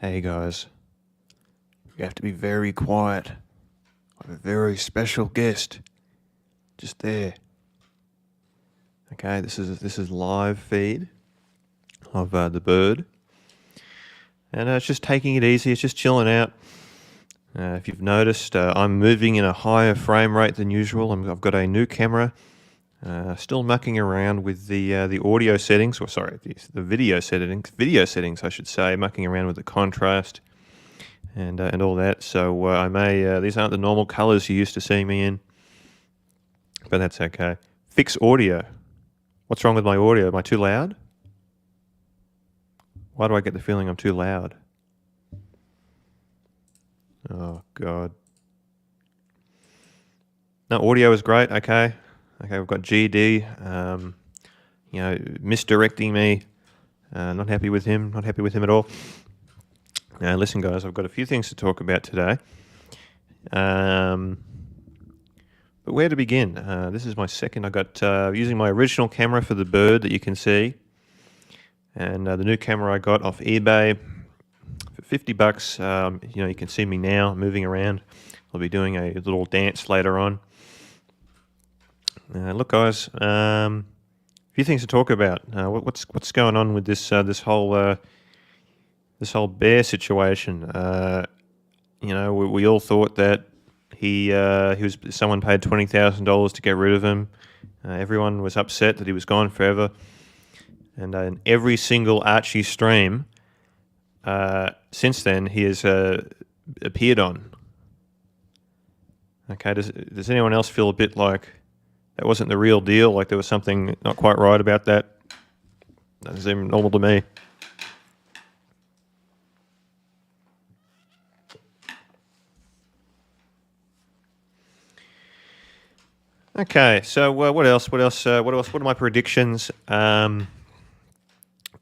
Hey guys, you have to be very quiet. I have a very special guest just there. Okay, this is live feed of the bird, and it's just taking it easy. It's just chilling out. If you've noticed, I'm moving in a higher frame rate than usual. I've got a new camera. Still mucking around with the audio settings, or sorry, the video settings, I should say. Mucking around with the contrast and all that. So I may these aren't the normal colors you used to see me in, but that's okay. Fix audio. What's wrong with my audio? Am I too loud? Why do I get the feeling I'm too loud? Oh God. No, audio is great. Okay. Okay, we've got GD, misdirecting me. Not happy with him. Not happy with him at all. Now, listen, guys, I've got a few things to talk about today. But where to begin? This is my second. I got using my original camera for the bird that you can see, and the new camera I got off eBay for $50. You can see me now moving around. I'll be doing a little dance later on. Look, guys, a few things to talk about. What's going on with this whole bear situation? We all thought that someone paid $20,000 to get rid of him. Everyone was upset that he was gone forever, and in every single Archie stream since then he has appeared on. Okay, does anyone else feel a bit like that wasn't the real deal, like there was something not quite right about that? That doesn't seem normal to me. Okay, so what else? What are my predictions? What are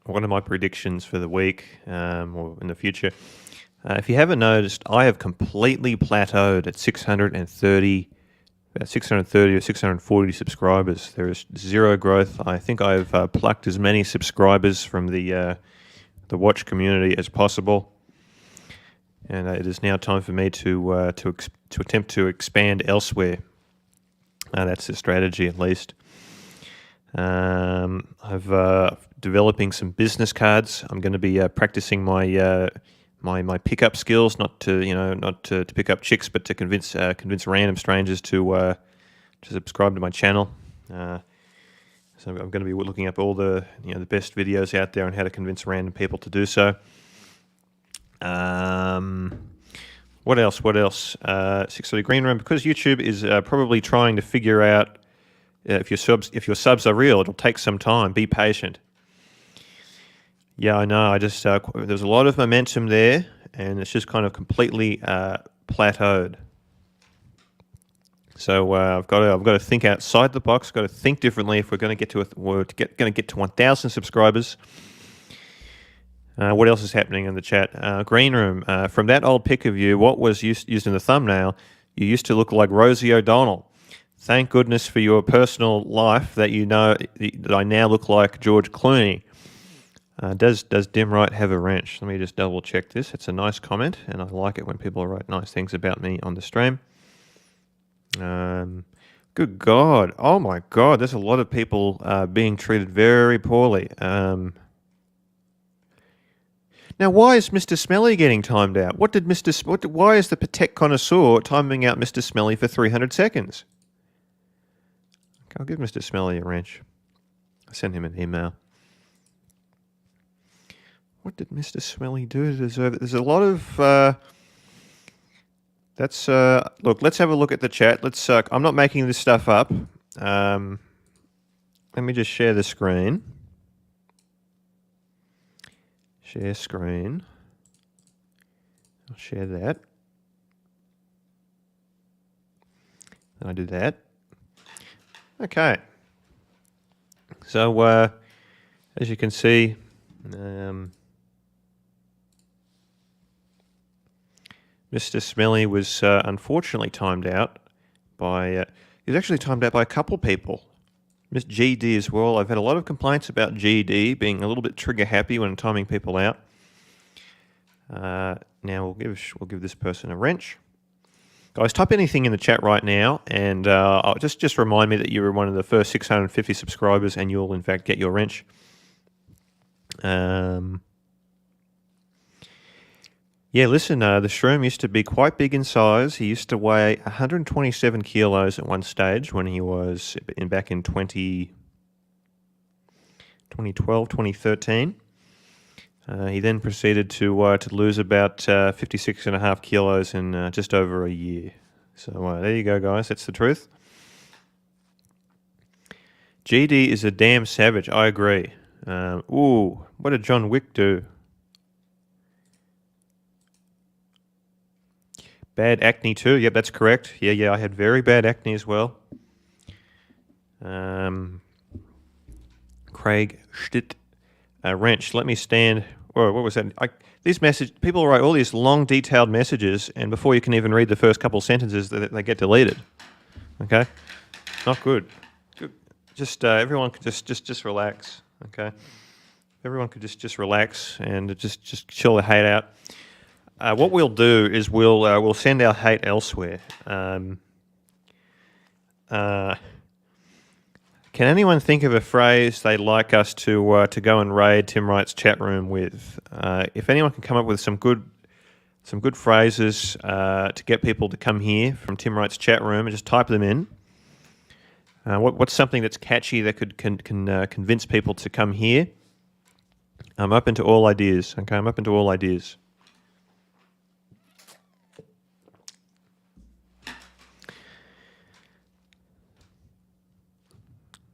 my predictions for the week or in the future? If you haven't noticed, I have completely plateaued at 630 or 640 subscribers. There is zero growth. I think I've plucked as many subscribers from the watch community as possible, and it is now time for me to attempt to expand elsewhere. That's the strategy, at least. I've developing some business cards. I'm going to be practicing my my pickup skills, not to pick up chicks, but to convince random strangers to subscribe to my channel. So I'm going to be looking up all the the best videos out there on how to convince random people to do so. What else? 630 Green Room, because YouTube is probably trying to figure out if your subs are real. It'll take some time. Be patient. Yeah, I know. I just there's a lot of momentum there, and it's just kind of completely plateaued. So I've got to think outside the box. Got to think differently if we're going to get to 1,000 subscribers. What else is happening in the chat? Green Room. From that old pic of you, what was used in the thumbnail? You used to look like Rosie O'Donnell. Thank goodness for your personal life that that I now look like George Clooney. Does Tim Wright have a wrench? Let me just double check this. It's a nice comment, and I like it when people write nice things about me on the stream. Good God. Oh my God, there's a lot of people being treated very poorly. Now, why is Mr. Smelly getting timed out? Why is the Patek connoisseur timing out Mr. Smelly for 300 seconds? Okay, I'll give Mr. Smelly a wrench. I sent him an email. What did Mr. Smelly do to deserve it? There's a lot of... look, let's have a look at the chat. I'm not making this stuff up. Let me just share the screen. Share screen. I'll share that. Then I do that. Okay. So, as you can see, Mr. Smelly was unfortunately timed out by... he was actually timed out by a couple of people. Miss GD as well. I've had a lot of complaints about GD being a little bit trigger happy when timing people out. Now we'll give this person a wrench. Guys, type anything in the chat right now, and I'll just remind me that you were one of the first 650 subscribers, and you'll in fact get your wrench. Yeah, listen, the Shroom used to be quite big in size. He used to weigh 127 kilos at one stage when he was back in 2012, 2013. He then proceeded to lose about 56.5 kilos in just over a year. So there you go, guys. That's the truth. GD is a damn savage. I agree. Ooh, what did John Wick do? Bad acne too. Yep, that's correct. Yeah, I had very bad acne as well. Craig Stitt. Wrench, let me stand. Whoa, what was that? People write all these long, detailed messages, and before you can even read the first couple sentences, they get deleted. Okay, not good. Just everyone could just relax. Okay, everyone could just relax and just chill the hate out. What we'll do is we'll send our hate elsewhere. Can anyone think of a phrase they'd like us to go and raid Tim Wright's chat room with? If anyone can come up with some good phrases to get people to come here from Tim Wright's chat room, and just type them in. What's something that's catchy that could convince people to come here? I'm open to all ideas. Okay, I'm open to all ideas.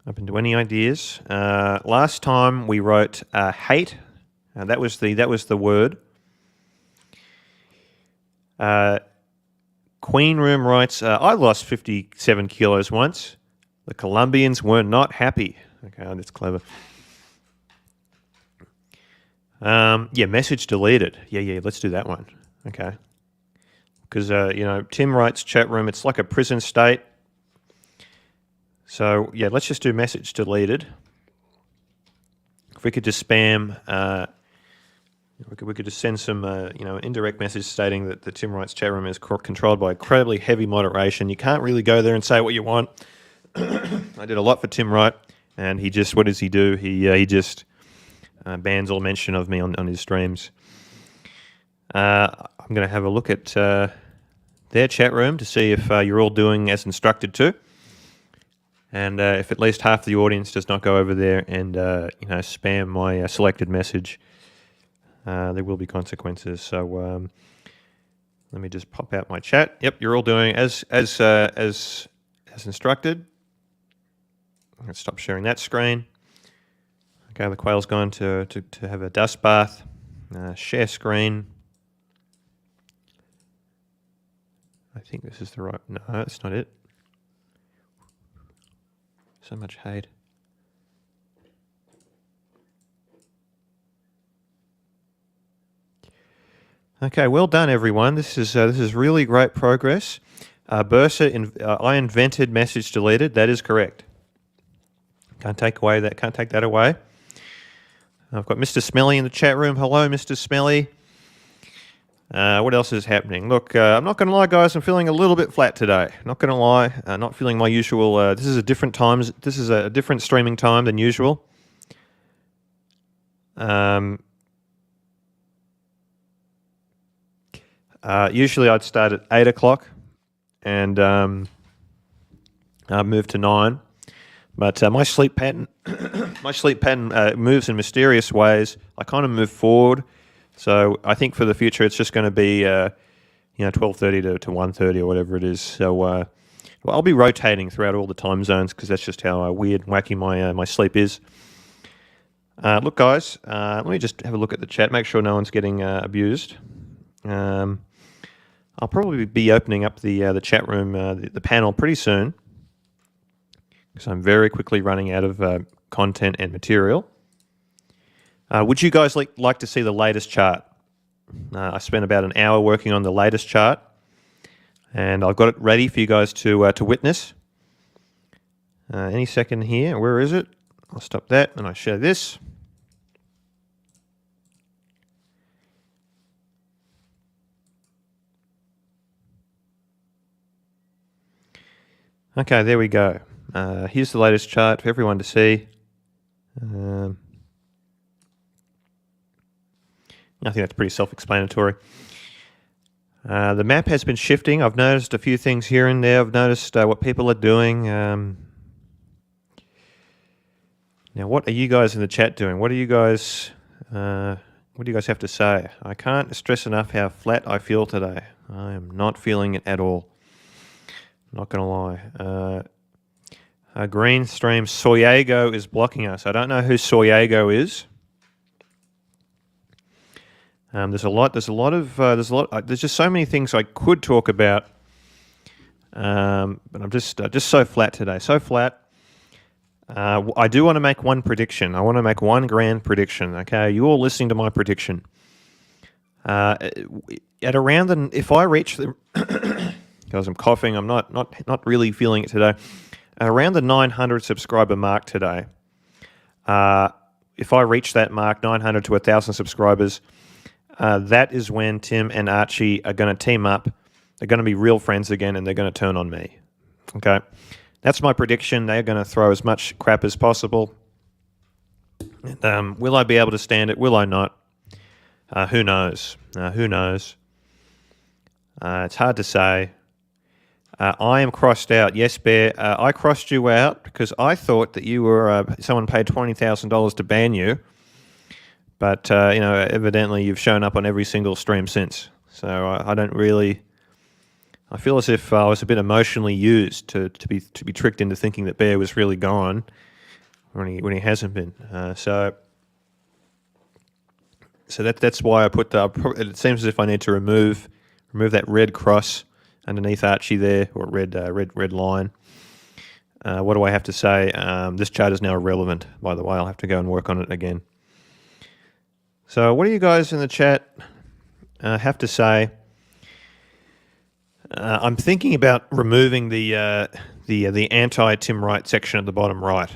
Open to any ideas. Last time we wrote hate. That was the word. Queen Room writes, I lost 57 kilos once. The Colombians were not happy. Okay, that's clever. Yeah, message deleted. Yeah, let's do that one. Okay. Because, Tim Wright's chat room, it's like a prison state. So, yeah, let's just do message deleted. If we could just spam, we could just send some, indirect message stating that the Tim Wright's chat room is controlled by incredibly heavy moderation. You can't really go there and say what you want. I did a lot for Tim Wright, and he just, what does he do? He just bans all mention of me on his streams. I'm going to have a look at their chat room to see if you're all doing as instructed too. And if at least half the audience does not go over there and spam my selected message, there will be consequences. So let me just pop out my chat. Yep, you're all doing as instructed. Let's stop sharing that screen. Okay, the quail's gone to have a dust bath. Share screen. I think this is the right. No, that's not it. So much hate. Okay, well done, everyone. This is really great progress. Bursa, I invented message deleted. That is correct. Can't take that away. I've got Mr. Smelly in the chat room. Hello, Mr. Smelly. What else is happening? Look, I'm not going to lie, guys. I'm feeling a little bit flat today. Not going to lie. Not feeling my usual. This is a different times. This is a different streaming time than usual. Usually I'd start at 8 o'clock and move to 9. But my sleep pattern, moves in mysterious ways. I kind of move forward. So I think for the future, it's just going to be, 12:30 to 1:30 or whatever it is. So I'll be rotating throughout all the time zones because that's just how weird and wacky my sleep is. Look, guys, let me just have a look at the chat, make sure no one's getting abused. I'll probably be opening up the chat room, the panel pretty soon because I'm very quickly running out of content and material. Would you guys like to see the latest chart? I spent about an hour working on the latest chart, and I've got it ready for you guys to witness. Any second here. Where is it? I'll stop that, and I share this. Okay, there we go. Here's the latest chart for everyone to see. I think that's pretty self-explanatory. The map has been shifting. I've noticed a few things here and there. I've noticed what people are doing. Now, what are you guys in the chat doing? What do you guys have to say? I can't stress enough how flat I feel today. I am not feeling it at all. Not going to lie. Green stream Soyego is blocking us. I don't know who Soyego is. There's just so many things I could talk about. But I'm just so flat today. So flat. I do want to make one prediction. I want to make one grand prediction. Okay, you all listening to my prediction. If I reach the, because I'm coughing, I'm not really feeling it today. Around the 900 subscriber mark today. If I reach that mark, 900 to 1,000 subscribers, that is when Tim and Archie are going to team up. They're going to be real friends again, and they're going to turn on me. Okay. That's my prediction. They're going to throw as much crap as possible. Will I be able to stand it? Will I not? Who knows? Who knows? It's hard to say. I am crossed out. Yes, Bear. I crossed you out because I thought that you were someone paid $20,000 to ban you. But evidently you've shown up on every single stream since. So I don't really. I feel as if I was a bit emotionally used to be tricked into thinking that Bear was really gone when he hasn't been. So that's why I put the. It seems as if I need to remove that red cross underneath Archie there, or red line. What do I have to say? This chart is now irrelevant, by the way. I'll have to go and work on it again. So what do you guys in the chat have to say? I'm thinking about removing the anti-Tim Wright section at the bottom right.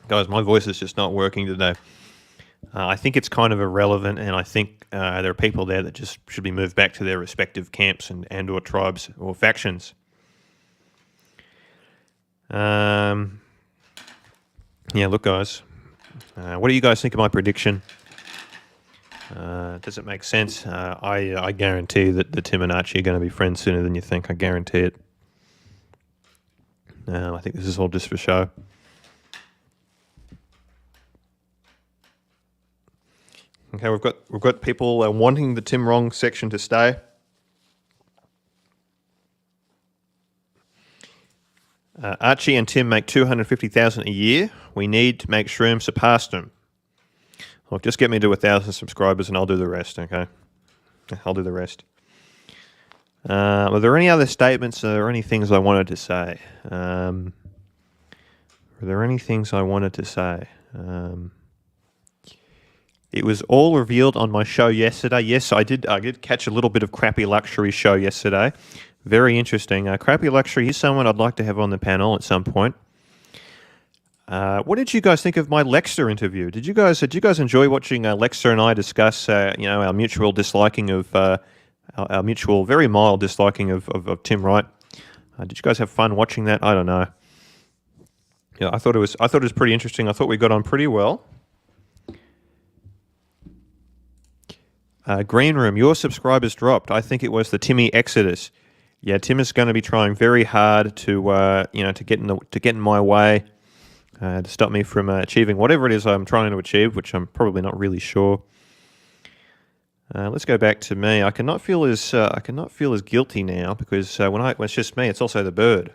Guys, my voice is just not working today. I think it's kind of irrelevant, and I think there are people there that just should be moved back to their respective camps and or tribes or factions. Yeah, look, guys. What do you guys think of my prediction? Does it make sense? I guarantee that the Tim and Archie are going to be friends sooner than you think. I guarantee it. I think this is all just for show. Okay, we've got people wanting the Tim Wrong section to stay. Archie and Tim make $250,000 a year. We need to make Shroom surpass them. Look, just get me to 1,000 subscribers and I'll do the rest, okay? I'll do the rest. Are there any other statements or any things I wanted to say? Were there any things I wanted to say? It was all revealed on my show yesterday. Yes, I did catch a little bit of Crappie Luxury show yesterday. Very interesting. Crappie Luxury, he's someone I'd like to have on the panel at some point. What did you guys think of my Lexter interview? Did you guys enjoy watching Lexter and I discuss our mutual disliking of our mutual very mild disliking of Tim Wright? Did you guys have fun watching that? I don't know. Yeah, I thought it was pretty interesting. I thought we got on pretty well. Green Room, your subscribers dropped. I think it was the Timmy Exodus. Yeah, Tim is going to be trying very hard to get in my way. To stop me from achieving whatever it is I'm trying to achieve, which I'm probably not really sure. Let's go back to me. I cannot feel as guilty now because when it's just me, it's also the bird.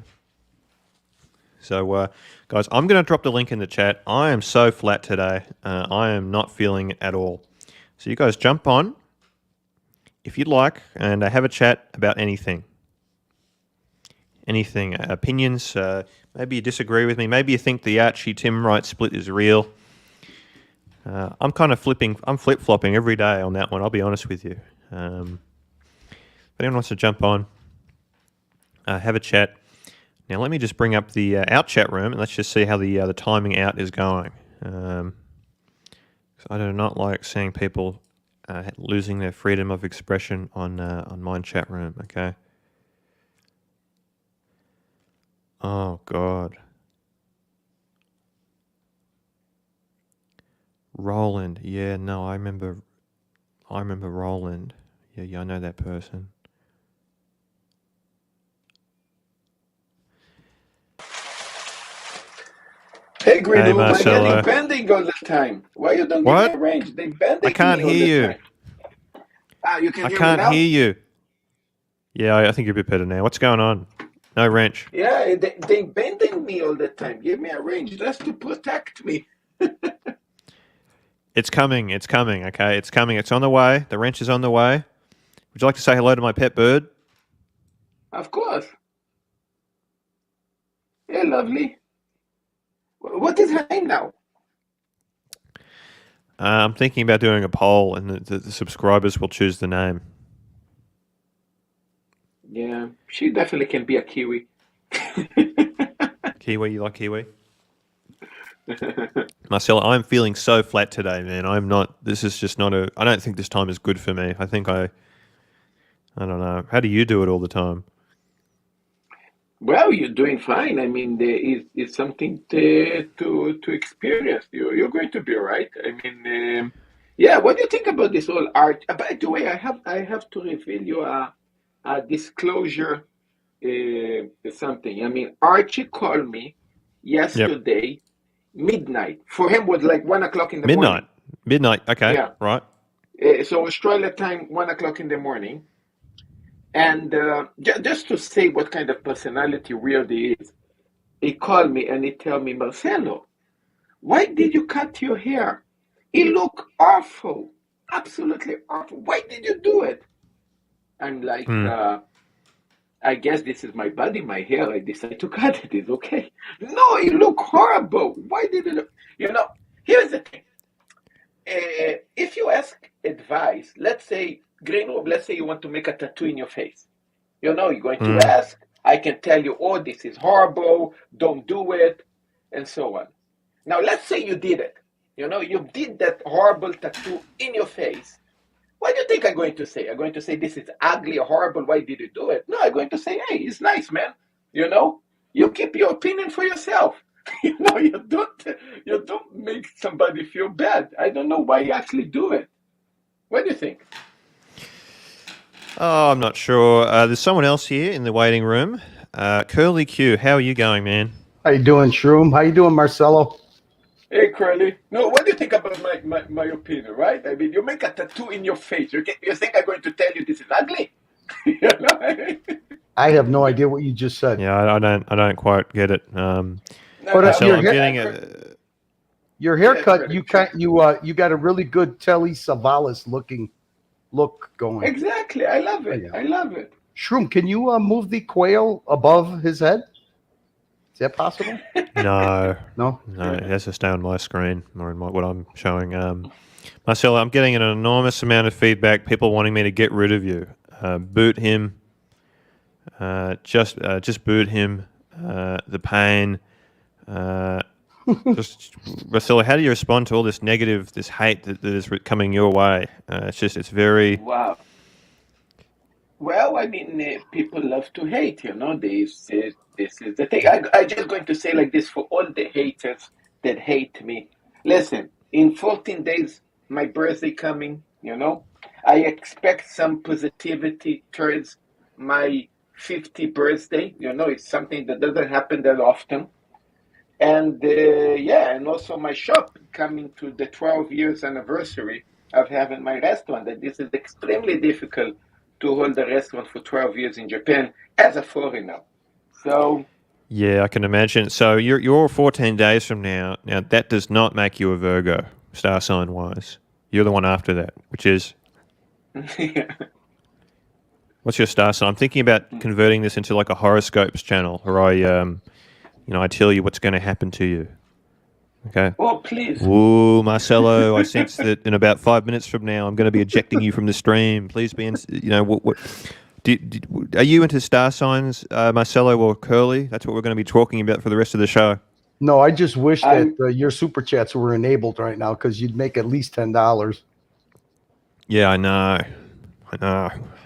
So, guys, I'm going to drop the link in the chat. I am so flat today. I am not feeling it at all. So you guys jump on if you'd like and have a chat about anything. Anything, opinions. Maybe you disagree with me. Maybe you think the Archie-Tim Wright split is real. I'm flip-flopping every day on that one, I'll be honest with you. If anyone wants to jump on, have a chat. Now let me just bring up the out chat room and let's just see how the timing out is going. I do not like seeing people losing their freedom of expression on my chat room, okay? Oh God. Roland. Yeah, no, I remember Roland. Yeah, I know that person. Hey, Green Hey, Room, I get Marcelo. you bending all the time. Why you don't give me a What? range? They I bending can't me all hear the you. time. Ah, you can I hear me can't now? hear you. Yeah, I think you're a bit better now. What's going on? No wrench. Yeah, they bending me all the time. Give me a range just to protect me. It's coming. It's coming. Okay, it's coming. It's on the way. The wrench is on the way. Would you like to say hello to my pet bird? Of course. Yeah, lovely. What is her name now? I'm thinking about doing a poll, and the subscribers will choose the name. Yeah, she definitely can be a Kiwi. Kiwi, you like Kiwi? Marcelo, I'm feeling so flat today, man. I'm not. This is just not a. I don't think this time is good for me. I think I don't know. How do you do it all the time? Well, you're doing fine. I mean, there is something to experience. You're going to be all right. I mean, yeah. What do you think about this whole art? By the way, I have to reveal you a disclosure. Something. I mean, Archie called me Yep. yesterday midnight. For him was like 1 o'clock in the Midnight. morning. Midnight. Okay. Yeah. Right. So Australia time, 1 o'clock in the morning. And just to say what kind of personality Weird is, he called me and he tell me, Marcelo, why did you cut your hair? It look awful, absolutely awful. Why did you do it? I'm like, Mm. I guess this is my body, my hair. I decided to cut it. It's okay. No, it look horrible. Why did it? You know, here's the thing. If you ask advice, let's say, Green Room, let's say you want to make a tattoo in your face. You're going to Mm. ask. I can tell you, oh, this is horrible. Don't do it, and so on. Now, let's say you did it. You did that horrible tattoo in your face. What do you think I'm going to say? I'm going to say this is ugly, horrible. Why did you do it? No, I'm going to say, hey, it's nice, man. You keep your opinion for yourself. You don't make somebody feel bad. I don't know why you actually do it. What do you think? Oh, I'm not sure. There's someone else here in the waiting room. Curly Q, how are you going, man? How you doing, Shroom? How you doing, Marcelo? Hey, Curly. No, what do you think about my opinion, right? I mean, you make a tattoo in your face. You think I'm going to tell you this is ugly? You know? I have no idea what you just said. Yeah, I don't quite get it. No, But no, Marcelo, your I'm hair, getting your yeah, haircut, Curly, you Curly. you got a really good Telly Savalas looking look going. Exactly. I love it. Yeah. I love it. Shroom, can you move the quail above his head? Is that possible? no, No. it has to stay on my screen or in what I'm showing. Marcelo, I'm getting an enormous amount of feedback. People wanting me to get rid of you, boot him, just boot him. The pain. Just Marcelo, how do you respond to all this negative, this hate that is coming your way? It's very. Wow. Well, I mean, people love to hate, this is the thing. I just going to say like this for all the haters that hate me. Listen, in 14 days, my birthday coming. I expect some positivity towards my 50th birthday. It's something that doesn't happen that often. And yeah, and also my shop coming to the 12 years anniversary of having my restaurant. That this is extremely difficult to hold a restaurant for 12 years in Japan as a foreigner. So Yeah, I can imagine. So you're 14 days from now. Now that does not make you a Virgo, star sign wise. You're the one after that, which is what's your star sign? I'm thinking about converting this into like a horoscopes channel, where I tell you what's going to happen to you. Okay. oh, please. Ooh, Marcelo, I sense that in about 5 minutes from now, I'm going to be ejecting you from the stream. Please be in. Are you into star signs, Marcelo or Curly? That's what we're going to be talking about for the rest of the show. No, I just wish that I'm your super chats were enabled right now because you'd make at least $10. Yeah, I know.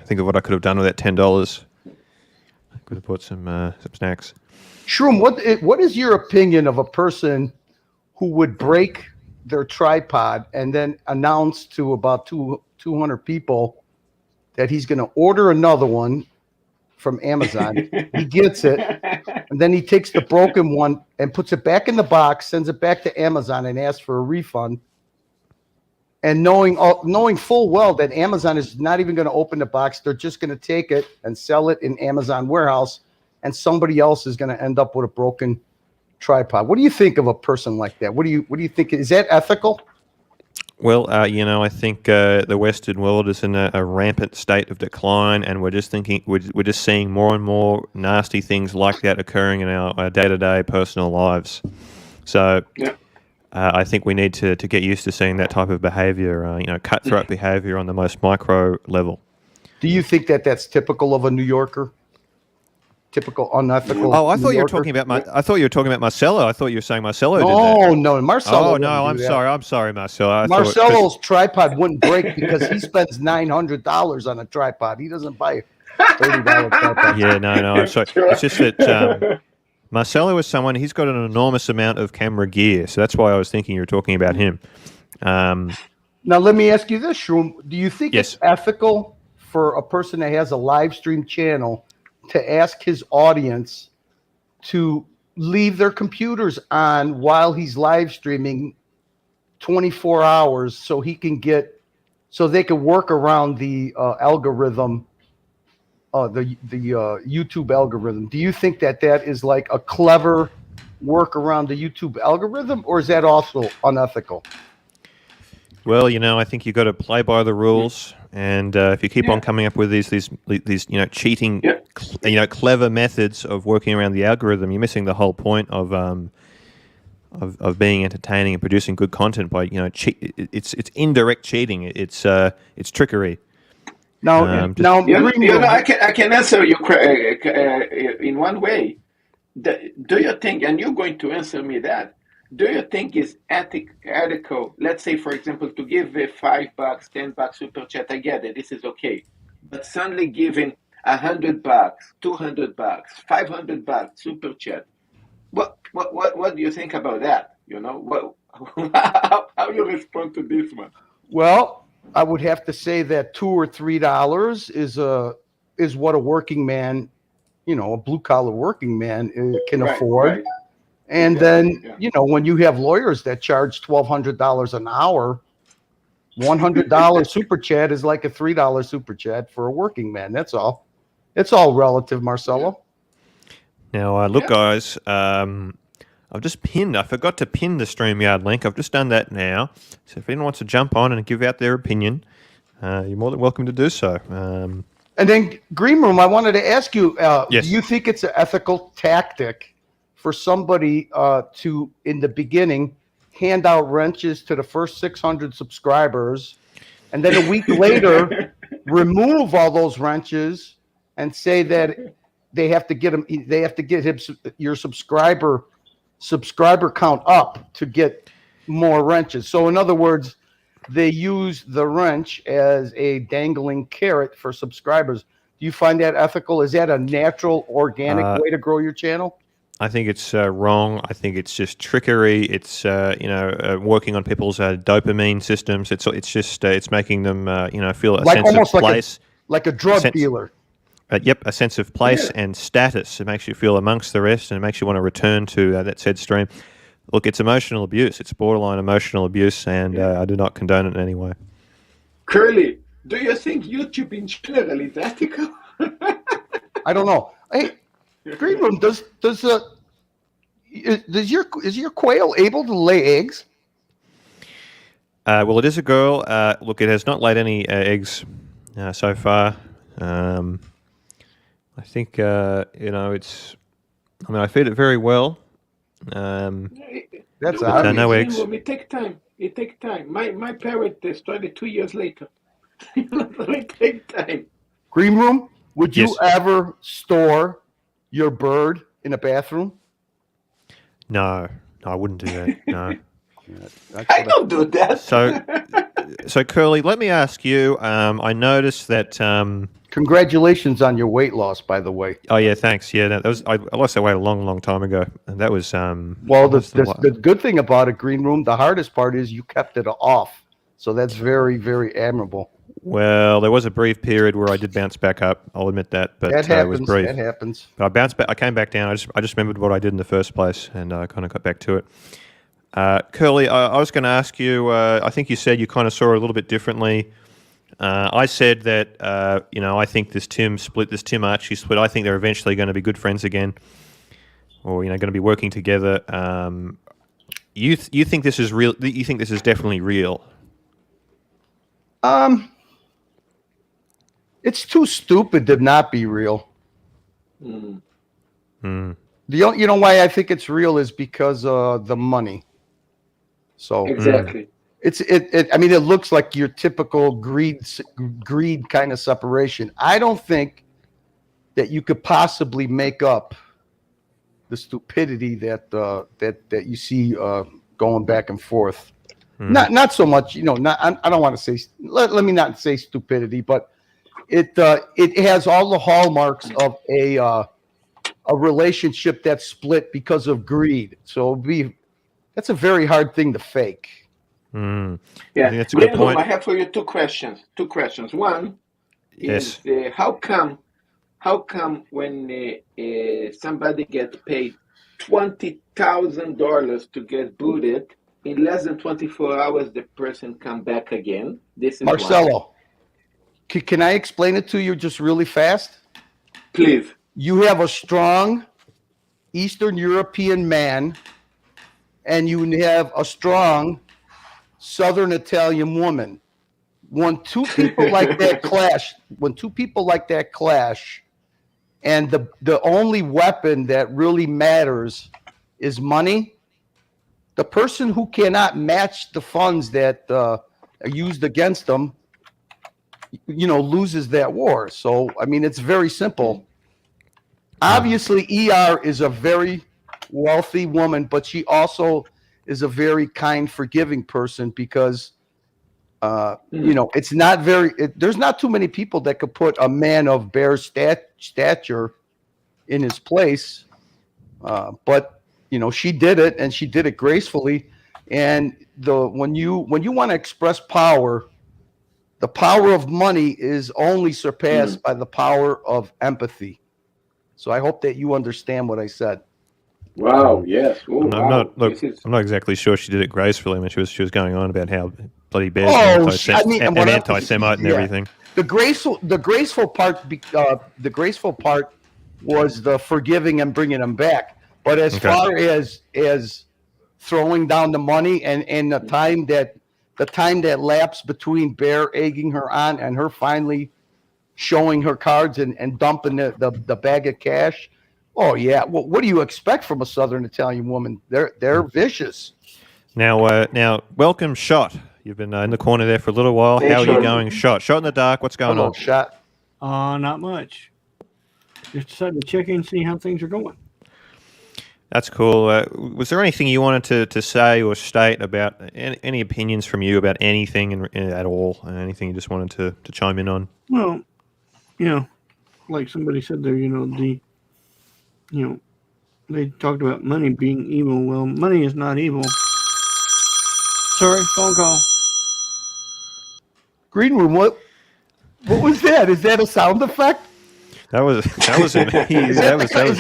Think of what I could have done with that $10. Could have bought some snacks. Shroom, what is your opinion of a person who would break their tripod and then announce to about 200 people that he's going to order another one from Amazon? He gets it, and then he takes the broken one and puts it back in the box, sends it back to Amazon, and asks for a refund. And knowing full well that Amazon is not even going to open the box, they're just going to take it and sell it in Amazon warehouse, and somebody else is going to end up with a broken tripod. What do you think of a person like that? What do you think? Is that ethical? Well, I think the Western world is in a rampant state of decline, and we're just seeing more and more nasty things like that occurring in our day-to-day personal lives. So, I think we need to get used to seeing that type of behavior, cutthroat behavior on the most micro level. Do you think that that's typical of a New Yorker? Typical unethical. Oh, I thought you were talking about Marcelo. I thought you were saying Marcelo did that. Oh no, Marcelo. Oh no, I'm sorry, Marcelo. Marcelo's tripod wouldn't break because he spends $900 on a tripod. He doesn't buy a $30 tripod. Yeah, no. I'm sorry. It's just that Marcelo is someone. He's got an enormous amount of camera gear, so that's why I was thinking you were talking about him. Now let me ask you this, Shroom. Do you think it's ethical for a person that has a live stream channel to ask his audience to leave their computers on while he's live streaming 24 hours so they can work around the algorithm, the YouTube algorithm? Do you think that is like a clever work around the YouTube algorithm, or is that also unethical? Well, I think you've got to play by the rules, and if you keep on coming up with these cheating, clever methods of working around the algorithm, you're missing the whole point of being entertaining and producing good content by it's indirect cheating. It's trickery. I can answer you in one way. Do you think, and you're going to answer me that? Do you think it's ethical? Let's say, for example, to give $5, $10 super chat. I get it. This is okay, but suddenly giving $100, $200, $500 super chat. What do you think about that? How you respond to this one? Well, I would have to say that $2 or $3 is what a working man, a blue collar working man can afford. Right. And then, when you have lawyers that charge $1,200 an hour, $100 super chat is like a $3 super chat for a working man. That's all. It's all relative, Marcelo. Now, look, guys, I've just pinned. I forgot to pin the StreamYard link. I've just done that now. So if anyone wants to jump on and give out their opinion, you're more than welcome to do so. And then, Green Room, I wanted to ask you, do you think it's an ethical tactic for somebody to, in the beginning, hand out wrenches to the first 600 subscribers, and then a week later remove all those wrenches and say that they have to get him? They have to get your subscriber count up to get more wrenches. So, in other words, they use the wrench as a dangling carrot for subscribers. Do you find that ethical? Is that a natural, organic way to grow your channel? I think it's wrong. I think it's just trickery. It's working on people's dopamine systems. It's making them feel a sense of place, like a drug dealer. A sense of place and status. It makes you feel amongst the rest, and it makes you want to return to that said stream. Look, it's emotional abuse. It's borderline emotional abuse, and I do not condone it in any way. Curly, do you think YouTube in general is ethical? I don't know. Hey, Green Room, is your quail able to lay eggs? Well, it is a girl. Look, it has not laid any eggs so far. I think it's. I mean, I feed it very well. That's obvious. No eggs. It takes time. My parrot started 2 years later. It takes time. Green Room, would you ever store your bird in a bathroom? No, I wouldn't do that. No. I don't do that. So So Curly, let me ask you. I noticed that. Congratulations on your weight loss, by the way. Oh yeah, thanks. Yeah, that was I lost that weight a long time ago, and that was Well, the good thing about a green room, the hardest part is you kept it off, so that's very, very admirable. Well, there was a brief period where I did bounce back up. I'll admit that, but That happens. it was brief. That happens. But I bounced back. I came back down. I just remembered what I did in the first place, and I kind of got back to it. Curly, I was going to ask you. I think you said you kind of saw it a little bit differently. I said that I think this Tim Archie split. I think they're eventually going to be good friends again, or going to be working together. You think this is real? You think this is definitely real? It's too stupid to not be real. Mm. You know why I think it's real is because the money. So Exactly. I mean, it looks like your typical greed kind of separation. I don't think that you could possibly make up the stupidity that you see going back and forth. Not so much, I don't want to say. Let me not say stupidity, but it has all the hallmarks of a relationship that's split because of greed. So that's a very hard thing to fake. Yeah, that's a good point. I have for you two questions. One is how come when somebody gets paid $20,000 to get booted, in less than 24 hours the person come back again? This is Marcelo. Can I explain it to you just really fast? Please. You have a strong Eastern European man, and you have a strong Southern Italian woman. When two people like that clash, and the only weapon that really matters is money, the person who cannot match the funds that are used against them, loses that war. So, I mean, it's very simple. Obviously, ER is a very wealthy woman, but she also is a very kind, forgiving person because, it's not there's not too many people that could put a man of bare stature in his place. But, she did it, and she did it gracefully. And when you want to express power, the power of money is only surpassed by the power of empathy. So I hope that you understand what I said. Wow! Yes. I'm not exactly sure she did it gracefully. I mean, she was going on about how bloody bears anti-Semite and everything. The graceful part was the forgiving and bringing them back. But as far as throwing down the money and the time that lapsed between Bear egging her on and her finally showing her cards and dumping the bag of cash. Oh yeah. Well, what do you expect from a Southern Italian woman? They're vicious. Now, welcome, Shot. You've been in the corner there for a little while. How are you going, Shot? Shot in the dark. What's going on? Shot. Not much. Just decided to check in and see how things are going. That's cool. Was there anything you wanted to say or state about any opinions from you about anything at all? Anything you just wanted to chime in on? Well, like somebody said there, they talked about money being evil. Well, money is not evil. Sorry, phone call. Green Room, what was that? Is that a sound effect? That was his actual phone.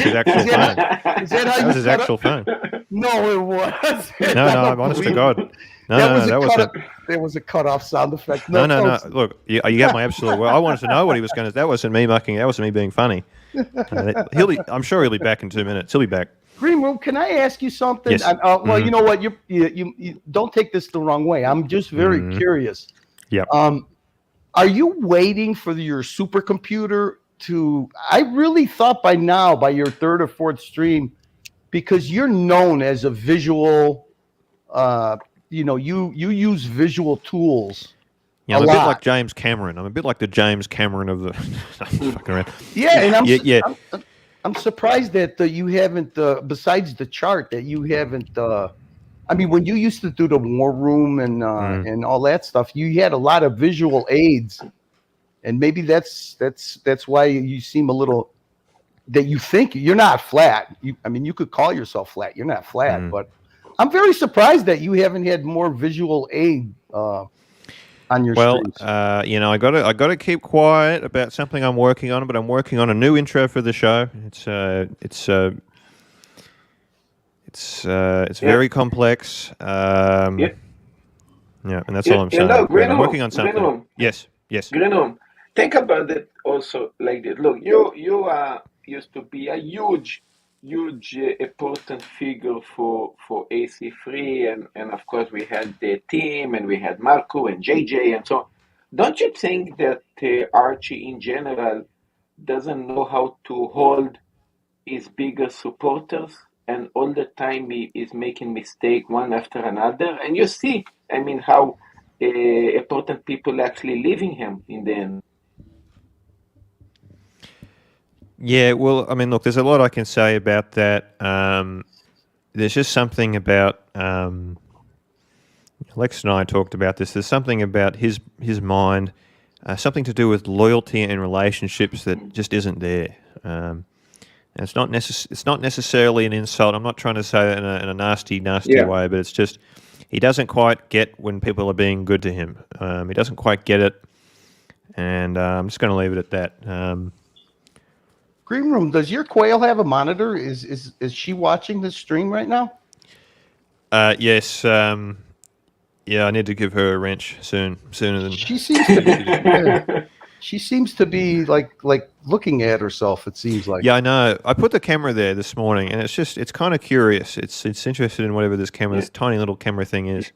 That was his actual phone. No, it was. No, I'm honest to God. There was a cut-off sound effect. No. Look, you got my absolute word. I wanted to know what he was going to. That wasn't me mucking. That wasn't me being funny. I'm sure he'll be back in 2 minutes. He'll be back. Green Room, can I ask you something? Yes. Well, you know what? You don't take this the wrong way. I'm just very curious. Yeah. Are you waiting for your supercomputer to? I really thought by now, by your third or fourth stream, because you're known as a visual. You use visual tools. Yeah, I'm a bit like James Cameron. I'm a bit like the James Cameron of the. I'm fucking around. Yeah, and I'm surprised that you haven't, besides the chart, that you haven't I mean, when you used to do the War Room and all that stuff, you had a lot of visual aids, and maybe that's why you seem a little that you think you're not flat. I mean, you could call yourself flat. You're not flat, but I'm very surprised that you haven't had more visual aid on your streams. You know, I got to keep quiet about something I'm working on, but I'm working on a new intro for the show. It's very complex. Yeah, and that's all I'm saying. I'm working on something. Yes. Greenham, think about it also like this. Look, you are used to be a huge important figure for AC3, and of course we had the team, and we had Marco and JJ and so on. Don't you think that Archie in general doesn't know how to hold his bigger supporters, and all the time he is making mistake one after another? And you see, I mean, how important people actually leaving him in the end. Yeah, well, I mean, look, there's a lot I can say about that. There's just something about Lex and I talked about this. There's something about his mind, something to do with loyalty and relationships that just isn't there. And it's not necessarily an insult. I'm not trying to say that in a nasty way, but it's just he doesn't quite get when people are being good to him. He doesn't quite get it, and I'm just going to leave it at that. Green Room, does your quail have a monitor? Is she watching this stream right now? Yes. Yeah, I need to give her a wrench sooner than she seems to be. She seems to be like looking at herself. It seems like. Yeah, I know. I put the camera there this morning, and it's kind of curious. It's interested in whatever this tiny little camera thing is.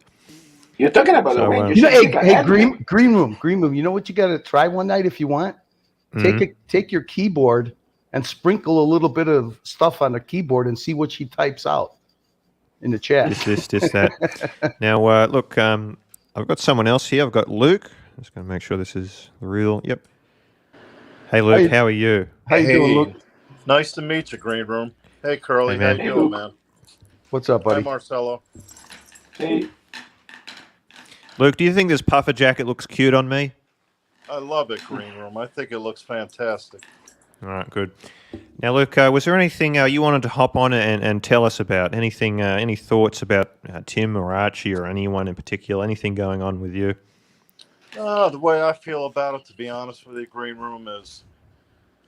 You're talking about the range. Hey, Green Room. You know what you got to try one night if you want? Take your keyboard and sprinkle a little bit of stuff on the keyboard and see what she types out in the chat. This, that. Now, look, I've got someone else here. I've got Luke. I'm just going to make sure this is real. Yep. Hey, Luke, how are you? How you doing, Luke? Nice to meet you, Green Room. Hey, Curly. Hey, how you doing, man? What's up, buddy? Hi, Marcelo. Hey. Luke, do you think this puffer jacket looks cute on me? I love it, Green Room. I think it looks fantastic. All right, good. Now, Luke, was there anything you wanted to hop on and tell us about? Anything, any thoughts about Tim or Archie or anyone in particular? Anything going on with you? The way I feel about it, to be honest with you, Green Room, is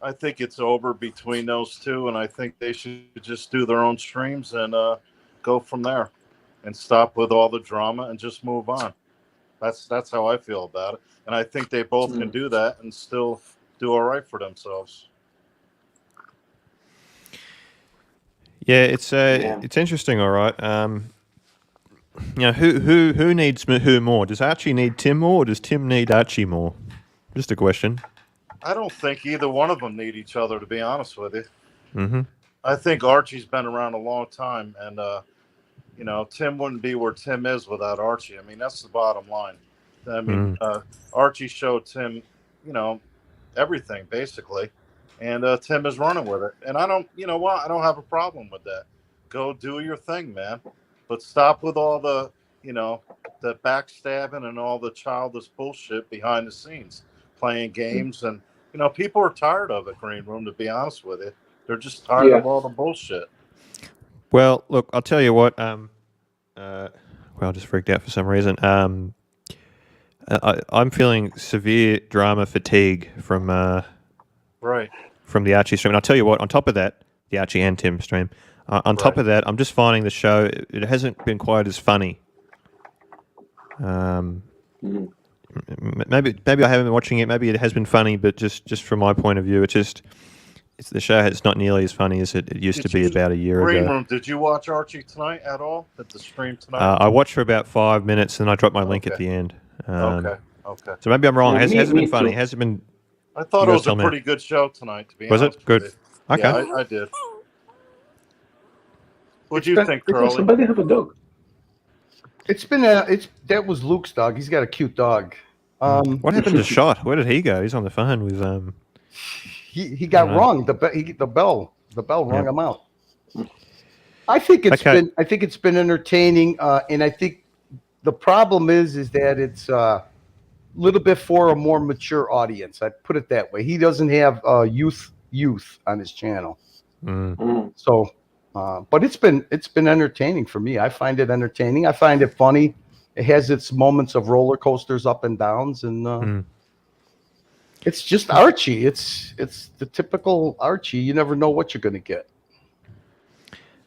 I think it's over between those two, and I think they should just do their own streams and go from there and stop with all the drama and just move on. That's how I feel about it. And I think they both can do that and still do all right for themselves. Yeah, it's interesting, all right. You know, who needs who more? Does Archie need Tim more, or does Tim need Archie more? Just a question. I don't think either one of them need each other, to be honest with you. Mm-hmm. I think Archie's been around a long time, and you know, Tim wouldn't be where Tim is without Archie. I mean, that's the bottom line. I mean, Archie showed Tim, you know, everything basically, and Tim is running with it. And I don't, you know what? I don't have a problem with that. Go do your thing, man. But stop with all the, you know, the backstabbing and all the childish bullshit behind the scenes, playing games. And, you know, people are tired of it, Green Room, to be honest with you. They're just tired of all the bullshit. Well, look, I'll tell you what. Well, I just freaked out for some reason. I'm feeling severe drama fatigue from from the Archie stream. And I'll tell you what, on top of that, the Archie and Tim stream, on top of that, I'm just finding the show, it hasn't been quite as funny. Maybe I haven't been watching it. Maybe it has been funny, but just from my point of view, it's the show is not nearly as funny as it used to be about a year ago. Green Room, did you watch Archie tonight at all? At the stream tonight? I watched for about 5 minutes, and I dropped my link at the end. Okay. So maybe I'm wrong. Has it been funny? Has it been? I thought it was a pretty good show tonight, to be honest. Was it good? Okay. Yeah, I did. What do you think, Curly? Somebody have a dog. That was Luke's dog. He's got a cute dog. What happened to Shot? Where did he go? He's on the phone with He got wrong. The bell rung him out. I think it's Okay. been entertaining, and I think the problem is that it's a little bit for a more mature audience. I put it that way. He doesn't have youth on his channel, so. But it's been entertaining for me. I find it entertaining. I find it funny. It has its moments of roller coasters, up and downs, and it's just Archie. It's the typical Archie. You never know what you're going to get.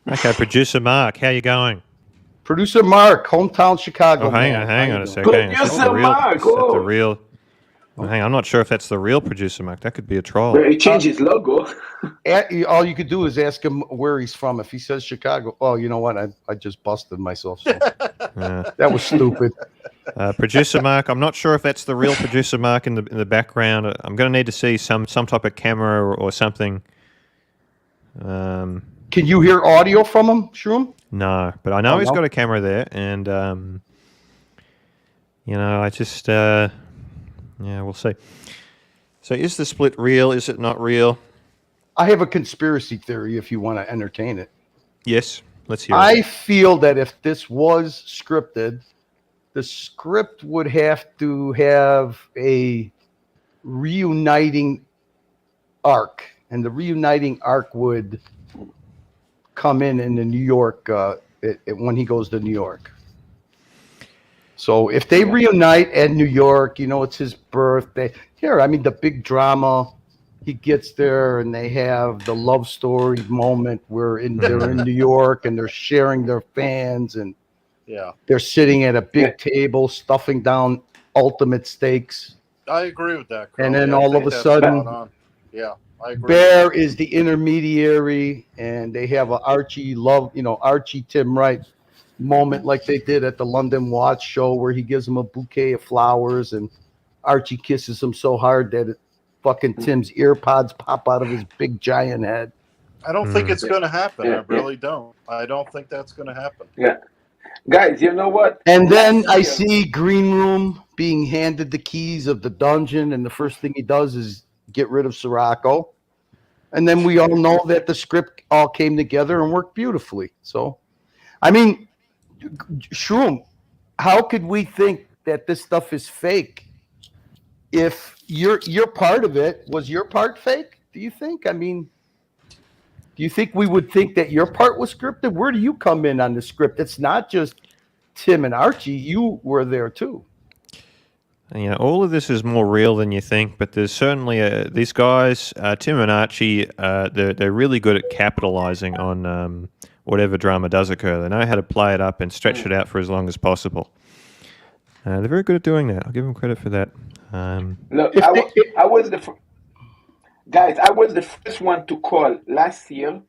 Okay, producer Mark, how you going? Producer Mark, hometown Chicago. Oh, hang man. on How you a doing? second. Producer Mark, Is that the oh. real? Oh, hang on, I'm not sure if that's the real producer Mark. That could be a troll. Where he changed his logo. All you could do is ask him where he's from. If he says Chicago, oh, you know what? I just busted myself. So. Yeah. That was stupid. Producer Mark, I'm not sure if that's the real producer Mark in the background. I'm going to need to see some type of camera or something. Can you hear audio from him, Shroom? No, but I know he's no? got a camera there, and I just we'll see. So, is the split real? Is it not real? I have a conspiracy theory. If you want to entertain it, Yes, let's hear it. I feel that if this was scripted, the script would have to have a reuniting arc, and the reuniting arc would come in the New York when he goes to New York. So if they reunite at New York, it's his birthday. The big drama. He gets there and they have the love story moment where they're in New York and they're sharing their fans and they're sitting at a big table stuffing down ultimate steaks. I agree with that, And then I all think of a that's sudden, spot on. Yeah, I agree. Bear is the intermediary, and they have a Archie Tim Wright moment like they did at the London Watch show where he gives him a bouquet of flowers and Archie kisses him so hard that fucking Tim's ear pods pop out of his big giant head. I don't think it's going to happen. I really don't. I don't think that's going to happen. Yeah. Guys, you know what? And then I see Green Room being handed the keys of the dungeon, and the first thing he does is get rid of Sirocco. And then we all know that the script all came together and worked beautifully. So, Shroom, how could we think that this stuff is fake if you're part of it? Was your part fake, do you think? Do you think we would think that your part was scripted? Where do you come in on the script? It's not just Tim and Archie. You were there too. All of this is more real than you think, but there's certainly these guys, Tim and Archie, they're really good at capitalizing on whatever drama does occur. They know how to play it up and stretch it out for as long as possible. They're very good at doing that. I'll give them credit for that. Look, I was the first one to call last year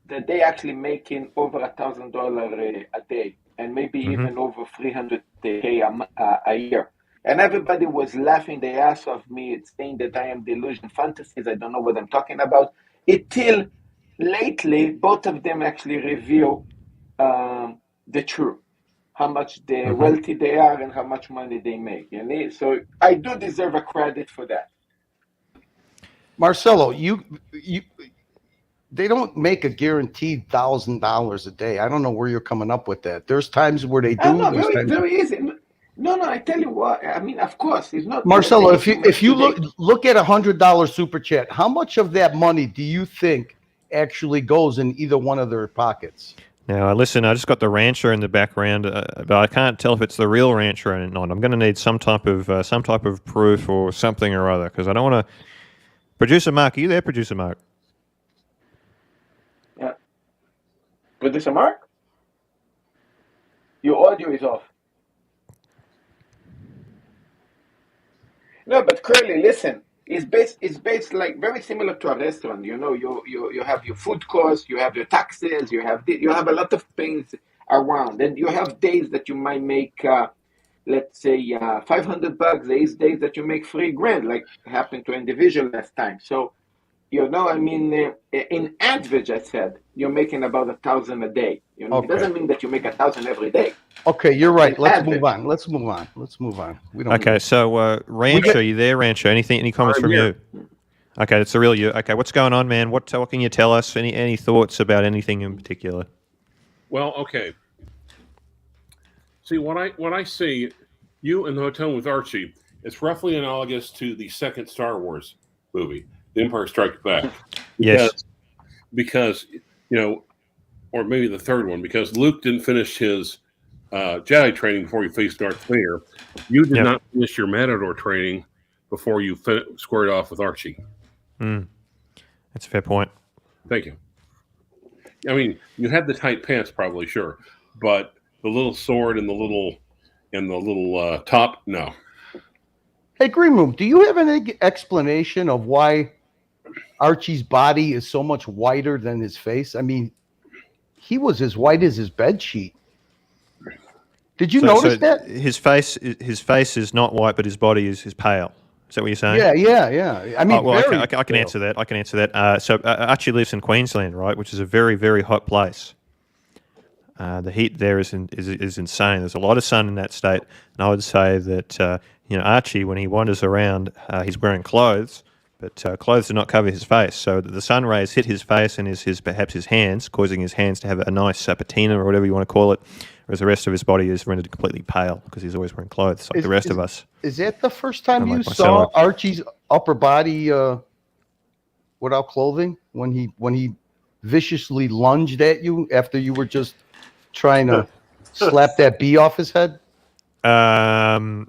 that they actually making over $1,000 a day, and maybe even over $300K a year. And everybody was laughing their ass off me, saying that I am delusion fantasies. I don't know what I'm talking about. Until lately, both of them actually reveal the truth, how much wealthy they are and how much money they make. So I do deserve a credit for that. Marcelo, they don't make a guaranteed $1,000 a day. I don't know where you're coming up with that. There's times where they do. Very easy. No, I tell you what. Of course, it's not. Marcelo, if you look at $100 super chat, how much of that money do you think actually goes in either one of their pockets? Now, listen, I just got the rancher in the background, but I can't tell if it's the real rancher or not. I'm going to need some type of proof or something or other, because I don't want to. Producer Mark, are you there, Producer Mark? Yeah. Producer Mark, your audio is off. No, but Curly, listen. It's based like very similar to a restaurant. You have your food costs, you have your taxes, you have a lot of things around, and you have days that you might make, let's say, $500. There's days that you make $3,000, like happened to individual last time. So, in average, I said you're making about 1,000 a day. It doesn't mean that you make 1,000 every day. Okay, you're right. Let's move on. We don't. Okay, so Rancho, you there, Rancho? Any comments from you? Okay, it's the real you. Okay, what's going on, man? What can you tell us? Any thoughts about anything in particular? Well, okay. See, what I see, you in the hotel with Archie, it's roughly analogous to the second Star Wars movie, The Empire Strikes Back. Yes. Because or maybe the third one, because Luke didn't finish his Jedi training before he faced Darth Vader. You did not finish your Matador training before you squared off with Archie. That's a fair point. Thank you. I mean, you had the tight pants, probably, sure, but the little sword and the little top, no. Hey, Green Room, do you have any explanation of why Archie's body is so much whiter than his face? I mean, he was as white as his bed sheet. Did you notice that? His face is not white, but his body is pale. Is that what you're saying? Yeah. I mean, I can answer that. I can answer that. So Archie lives in Queensland, right, which is a very, very hot place. The heat there is insane. There's a lot of sun in that state, and I would say that Archie, when he wanders around, he's wearing clothes, but clothes do not cover his face. So the sun rays hit his face and perhaps his hands, causing his hands to have a nice patina or whatever you want to call it, whereas the rest of his body is rendered completely pale because he's always wearing clothes like the rest of us. Is that the first time you Marcelo. saw Archie's upper body without clothing, when he viciously lunged at you after you were just trying to slap that bee off his head? No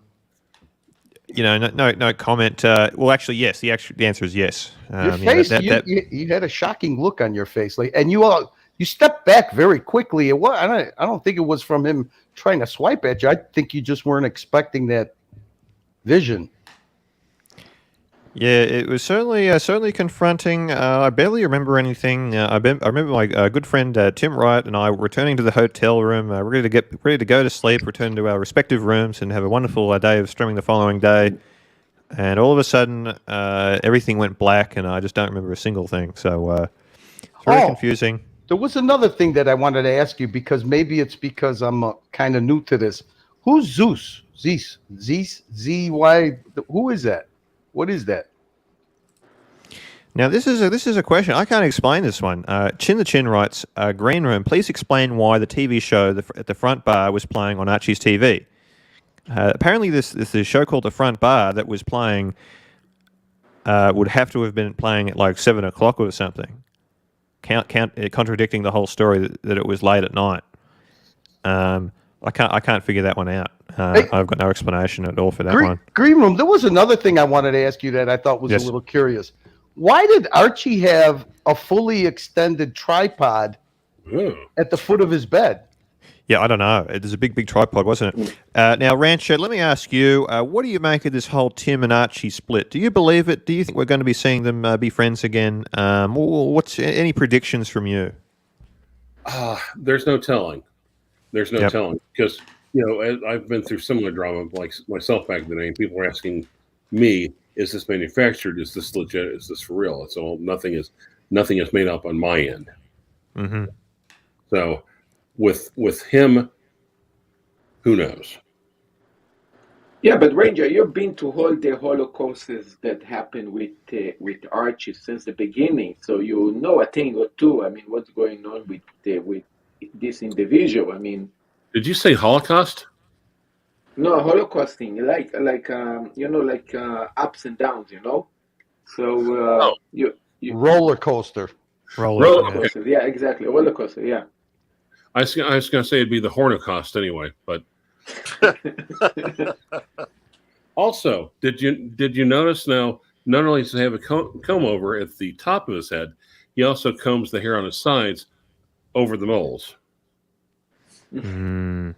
comment. Well, actually, yes. The answer is yes. Your face, you had a shocking look on your face, and you stepped back very quickly. I don't think it was from him trying to swipe at you. I think you just weren't expecting that vision. Yeah, it was certainly confronting. I barely remember anything. I remember my good friend Tim Wright and I were returning to the hotel room, ready to go to sleep, return to our respective rooms, and have a wonderful day of streaming the following day. And all of a sudden, everything went black, and I just don't remember a single thing. So it's very confusing. There was another thing that I wanted to ask you, because maybe it's because I'm kind of new to this. Who's Zeus? Z-Y? Who is that? What is that? Now, this is a question. I can't explain this one. Chin the Chin writes, Green Room, please explain why the TV show at the front bar was playing on Archie's TV. Apparently, this show called The Front Bar that was playing would have to have been playing at like 7 o'clock or something. Contradicting the whole story that it was late at night. I can't figure that one out. I've got no explanation at all for that one. Green Room, there was another thing I wanted to ask you that I thought was a little curious. Why did Archie have a fully extended tripod at the foot of his bed? Yeah, I don't know. It was a big tripod, wasn't it? Now, Rancho, let me ask you, what do you make of this whole Tim and Archie split? Do you believe it? Do you think we're going to be seeing them be friends again? What's any predictions from you? There's no telling. There's no telling, because I've been through similar drama like myself back in the day, and people are asking me, is this manufactured? Is this legit? Is this for real? It's all nothing is made up on my end. Mm-hmm. So with him, who knows? Yeah, but Ranger, you've been to all the holocausts that happened with Archie since the beginning, so you know a thing or two. I mean, what's going on with this individual? I mean, did you say Holocaust? No, holocausting, like ups and downs, So you roller coaster. Roller coaster, yeah, exactly, roller coaster, yeah. I was going to say it'd be the Hornacost anyway, but also, did you notice now? Not only does he have a comb over at the top of his head, he also combs the hair on his sides over the moles. So I'm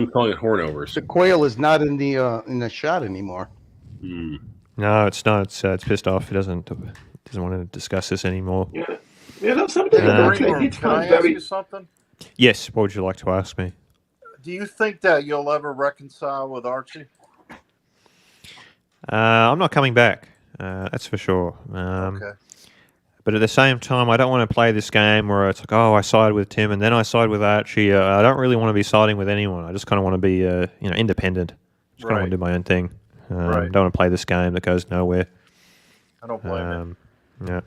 calling it hornovers. The quail is not in the shot anymore. No, it's not. It's pissed off. It doesn't want to discuss this anymore. Yeah, something Can I ask you something? Yes. What would you like to ask me? Do you think that you'll ever reconcile with Archie? I'm not coming back. That's for sure. Okay. But at the same time, I don't want to play this game where it's like, oh, I side with Tim and then I side with Archie. I don't really want to be siding with anyone. I just kind of want to be, independent. Just kind of want to do my own thing. Don't want to play this game that goes nowhere. I don't blame you. Yeah.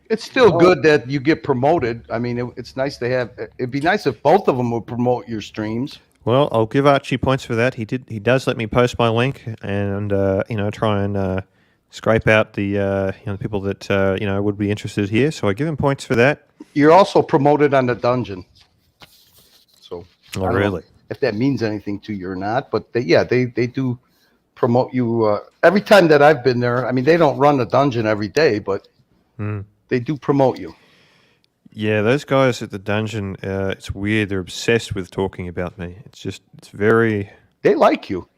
It's still good that you get promoted. I mean, it's nice to have. It'd be nice if both of them would promote your streams. Well, I'll give Archie points for that. He does let me post my link and try and scrape out the people that would be interested here. So I give him points for that. You're also promoted on the dungeon. So Oh, I don't really? know if that means anything to you or not, but they do promote you every time that I've been there. I mean, they don't run the dungeon every day, but they do promote you. Yeah, those guys at the dungeon, it's weird. They're obsessed with talking about me. It's very... They like you.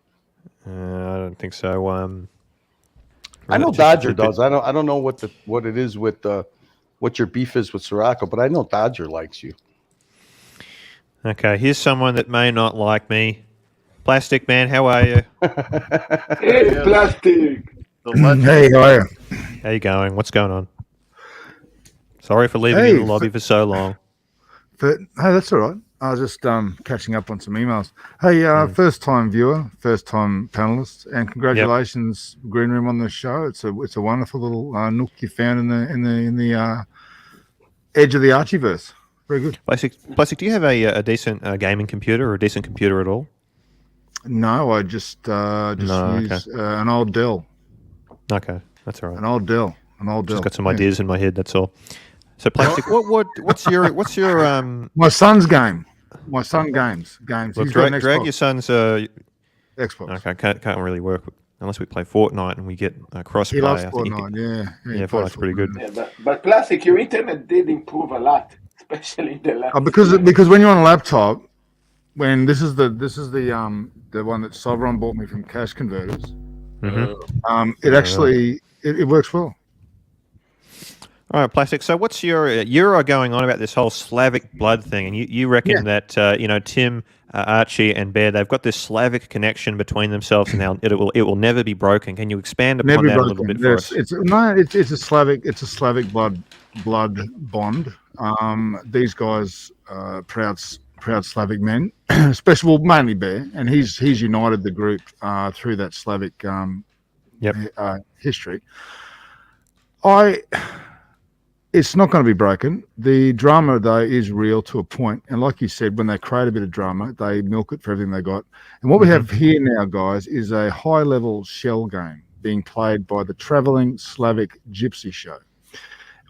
I don't think so. I know Dodger does. I don't know what it is with what your beef is with Sirocco, but I know Dodger likes you. Okay, here's someone that may not like me. Plastic Man, how are you? Hey, Plastic! Hey, how are you? How you going? What's going on? Sorry for leaving you in the lobby for so long. Hey, that's all right. I was just catching up on some emails. Hey, first time viewer, first time panelist, and congratulations, Green Room, on the show. It's a wonderful little nook you found in the edge of the Archieverse. Very good. Plastic, do you have a decent gaming computer or a decent computer at all? No, I just use an old Dell. Okay, that's all right. An old Dell. Just got some ideas in my head. That's all. So, Plastic, what's your My son's game. My son games. Well, He's got an drag Xbox. your son's Xbox. Okay, can't really work unless we play Fortnite and we get crossplay. He loves I think Fortnite. Yeah, Fortnite's pretty good. Yeah, but Plastic, your internet did improve a lot, especially in the last. Because when you're on a laptop, when this is the one that Sovereign bought me from Cash Converters, it actually it works well. All right, Plastic. So what's you're going on about this whole Slavic blood thing, and you reckon that Tim, Archie, and Bear, they've got this Slavic connection between themselves, and it will never be broken. Can you expand upon that a little bit for us? It's a Slavic blood bond. These guys, proud Slavic men, especially mainly Bear, and he's united the group through that Slavic history. It's not going to be broken. The drama, though, is real to a point. And like you said, when they create a bit of drama, they milk it for everything they got. And what we have here now, guys, is a high-level shell game being played by the Traveling Slavic Gypsy Show,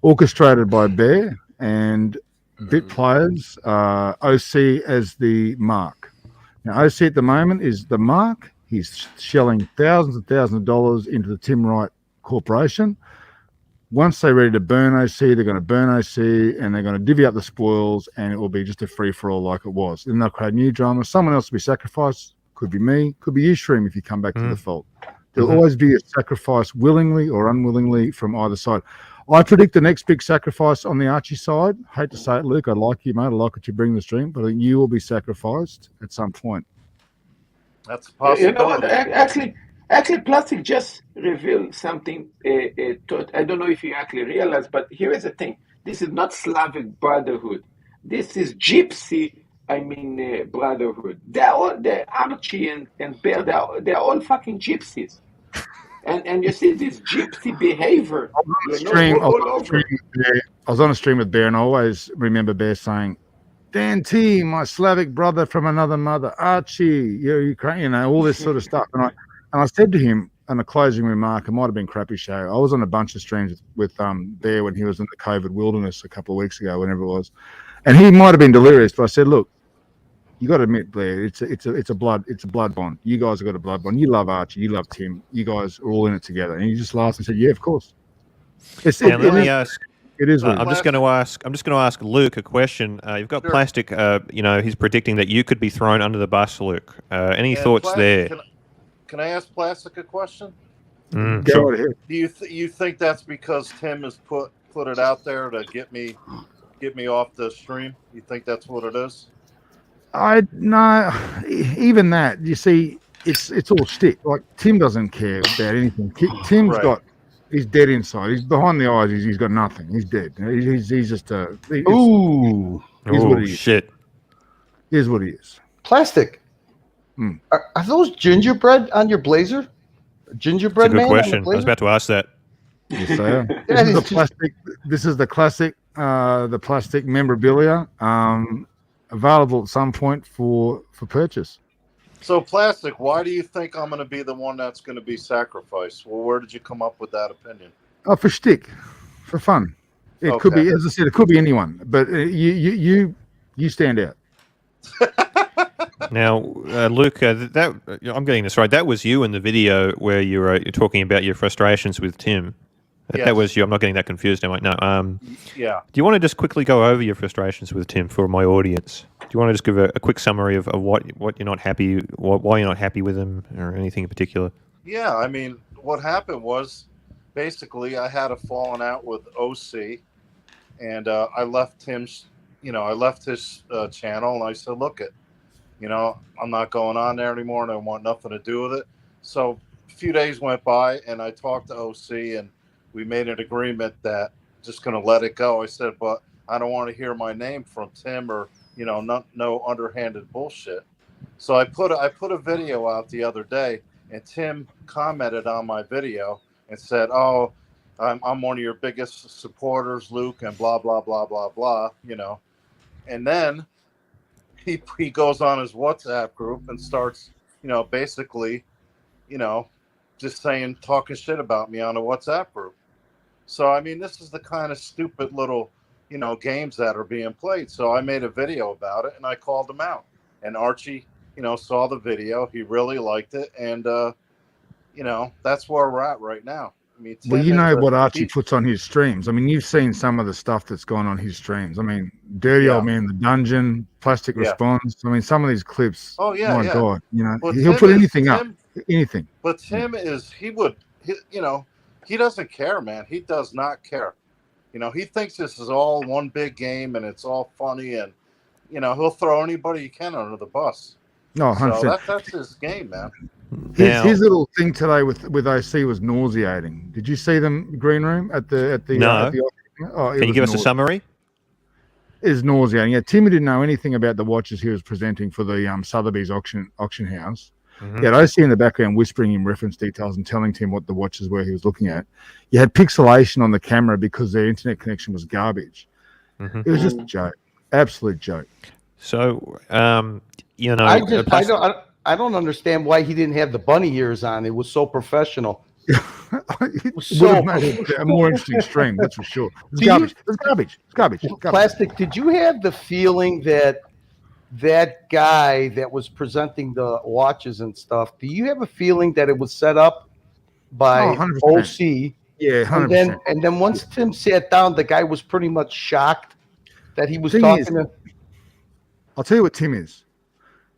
orchestrated by Bear and bit players, OC as the mark. Now, OC at the moment is the mark. He's shelling thousands and thousands of dollars into the Tim Wright Corporation. Once they're ready to burn OC, they're going to burn OC and they're going to divvy up the spoils, and it will be just a free-for-all like it was. Then they'll create new drama. Someone else will be sacrificed. Could be me. Could be you, Shroom, if you come back to the fold. There'll always be a sacrifice, willingly or unwillingly, from either side. I predict the next big sacrifice on the Archie side. Hate to say it, Luke. I like you, mate. I like what you bring to the stream, but I think you will be sacrificed at some point. That's a possibility. You know what? Actually, Plastic just revealed something. I don't know if you actually realize, but here is the thing. This is not Slavic brotherhood. This is Gypsy, brotherhood. The Archie and Bear, they're all fucking gypsies. And you see this gypsy behavior. I was on a stream with Bear, and I always remember Bear saying, Dan T, my Slavic brother from another mother, Archie, you're Ukrainian, all this sort of stuff. And I said to him in a closing remark, it might have been Crappie Show. I was on a bunch of streams with Bear when he was in the COVID wilderness a couple of weeks ago, whenever it was, and he might have been delirious. But I said, look, you got to admit, Blair, it's a blood bond. You guys have got a blood bond. You love Archie, you love Tim. You guys are all in it together. And he just laughed and said, yeah, of course. Let me ask. It is. I'm just going to ask Luke a question. You've got Plastic. He's predicting that you could be thrown under the bus, Luke. Any thoughts there? Can I ask Plastic a question? Go ahead. Do you think that's because Tim has put it out there to get me off the stream? You think that's what it is? No, even that. You see, it's all shtick. Like Tim doesn't care about anything. Tim's he's dead inside. He's behind the eyes. He's got nothing. He's dead. He's just a. Here's what he is. Shit. Here's what he is. Plastic. Are those gingerbread on your blazer? Gingerbread man? That's a good question. I was about to ask that. Yes, they are. That This is is the just- plastic. This is the plastic memorabilia, available at some point for purchase. So, Plastic, why do you think I'm going to be the one that's going to be sacrificed? Well, where did you come up with that opinion? Oh, for shtick, for fun. It could Okay. be, as I said, it could be anyone, but you stand out. Now, Luke, I'm getting this right. That was you in the video where you're talking about your frustrations with Tim. That Yes. was you. I'm not getting that confused, am I? No. Yeah. Do you want to just quickly go over your frustrations with Tim for my audience? Do you want to just give a quick summary of what you're not happy, why you're not happy with him, or anything in particular? Yeah, I mean, what happened was basically I had a falling out with OC, and I left his channel, and I said, look, I'm not going on there anymore, and I want nothing to do with it. So a few days went by, and I talked to OC, and we made an agreement that just going to let it go. I said, but I don't want to hear my name from Tim or, no underhanded bullshit. So I put a video out the other day, and Tim commented on my video and said, oh, I'm one of your biggest supporters, Luke, and blah, blah, blah, blah, blah, And then he goes on his WhatsApp group and starts, basically, just talking shit about me on a WhatsApp group. So, I mean, this is the kind of stupid little, games that are being played. So I made a video about it, and I called him out. And Archie, saw the video. He really liked it. And, that's where we're at right now. I mean, Well, what Archie puts on his streams. I mean, you've seen some of the stuff that's gone on his streams. I mean, Dirty Old Man, The Dungeon, Plastic Response. I mean, some of these clips. Oh, yeah. My God. Well, he'll put anything up. Anything. But Tim he doesn't care, man. He does not care. He thinks this is all one big game and it's all funny, and, he'll throw anybody he can under the bus. No, 100%. So that's his game, man. His little thing today with OC was nauseating. Did you see them green room at the No. Can you give us a summary? It is nauseating. Yeah, Timmy didn't know anything about the watches he was presenting for the Sotheby's auction house. Mm-hmm. You had OC in the background whispering him reference details and telling Tim what the watches were he was looking at. You had pixelation on the camera because their internet connection was garbage. Mm-hmm. It was just a joke, absolute joke. So, I don't understand why he didn't have the bunny ears on. It was so professional. It would have made it a more interesting stream, that's for sure. It's garbage. It's garbage. Plastic, did you have the feeling that guy that was presenting the watches and stuff, do you have a feeling that it was set up by OC? Yeah, 100%. And then once Tim sat down, the guy was pretty much shocked that he was talking to. I'll tell you what Tim is.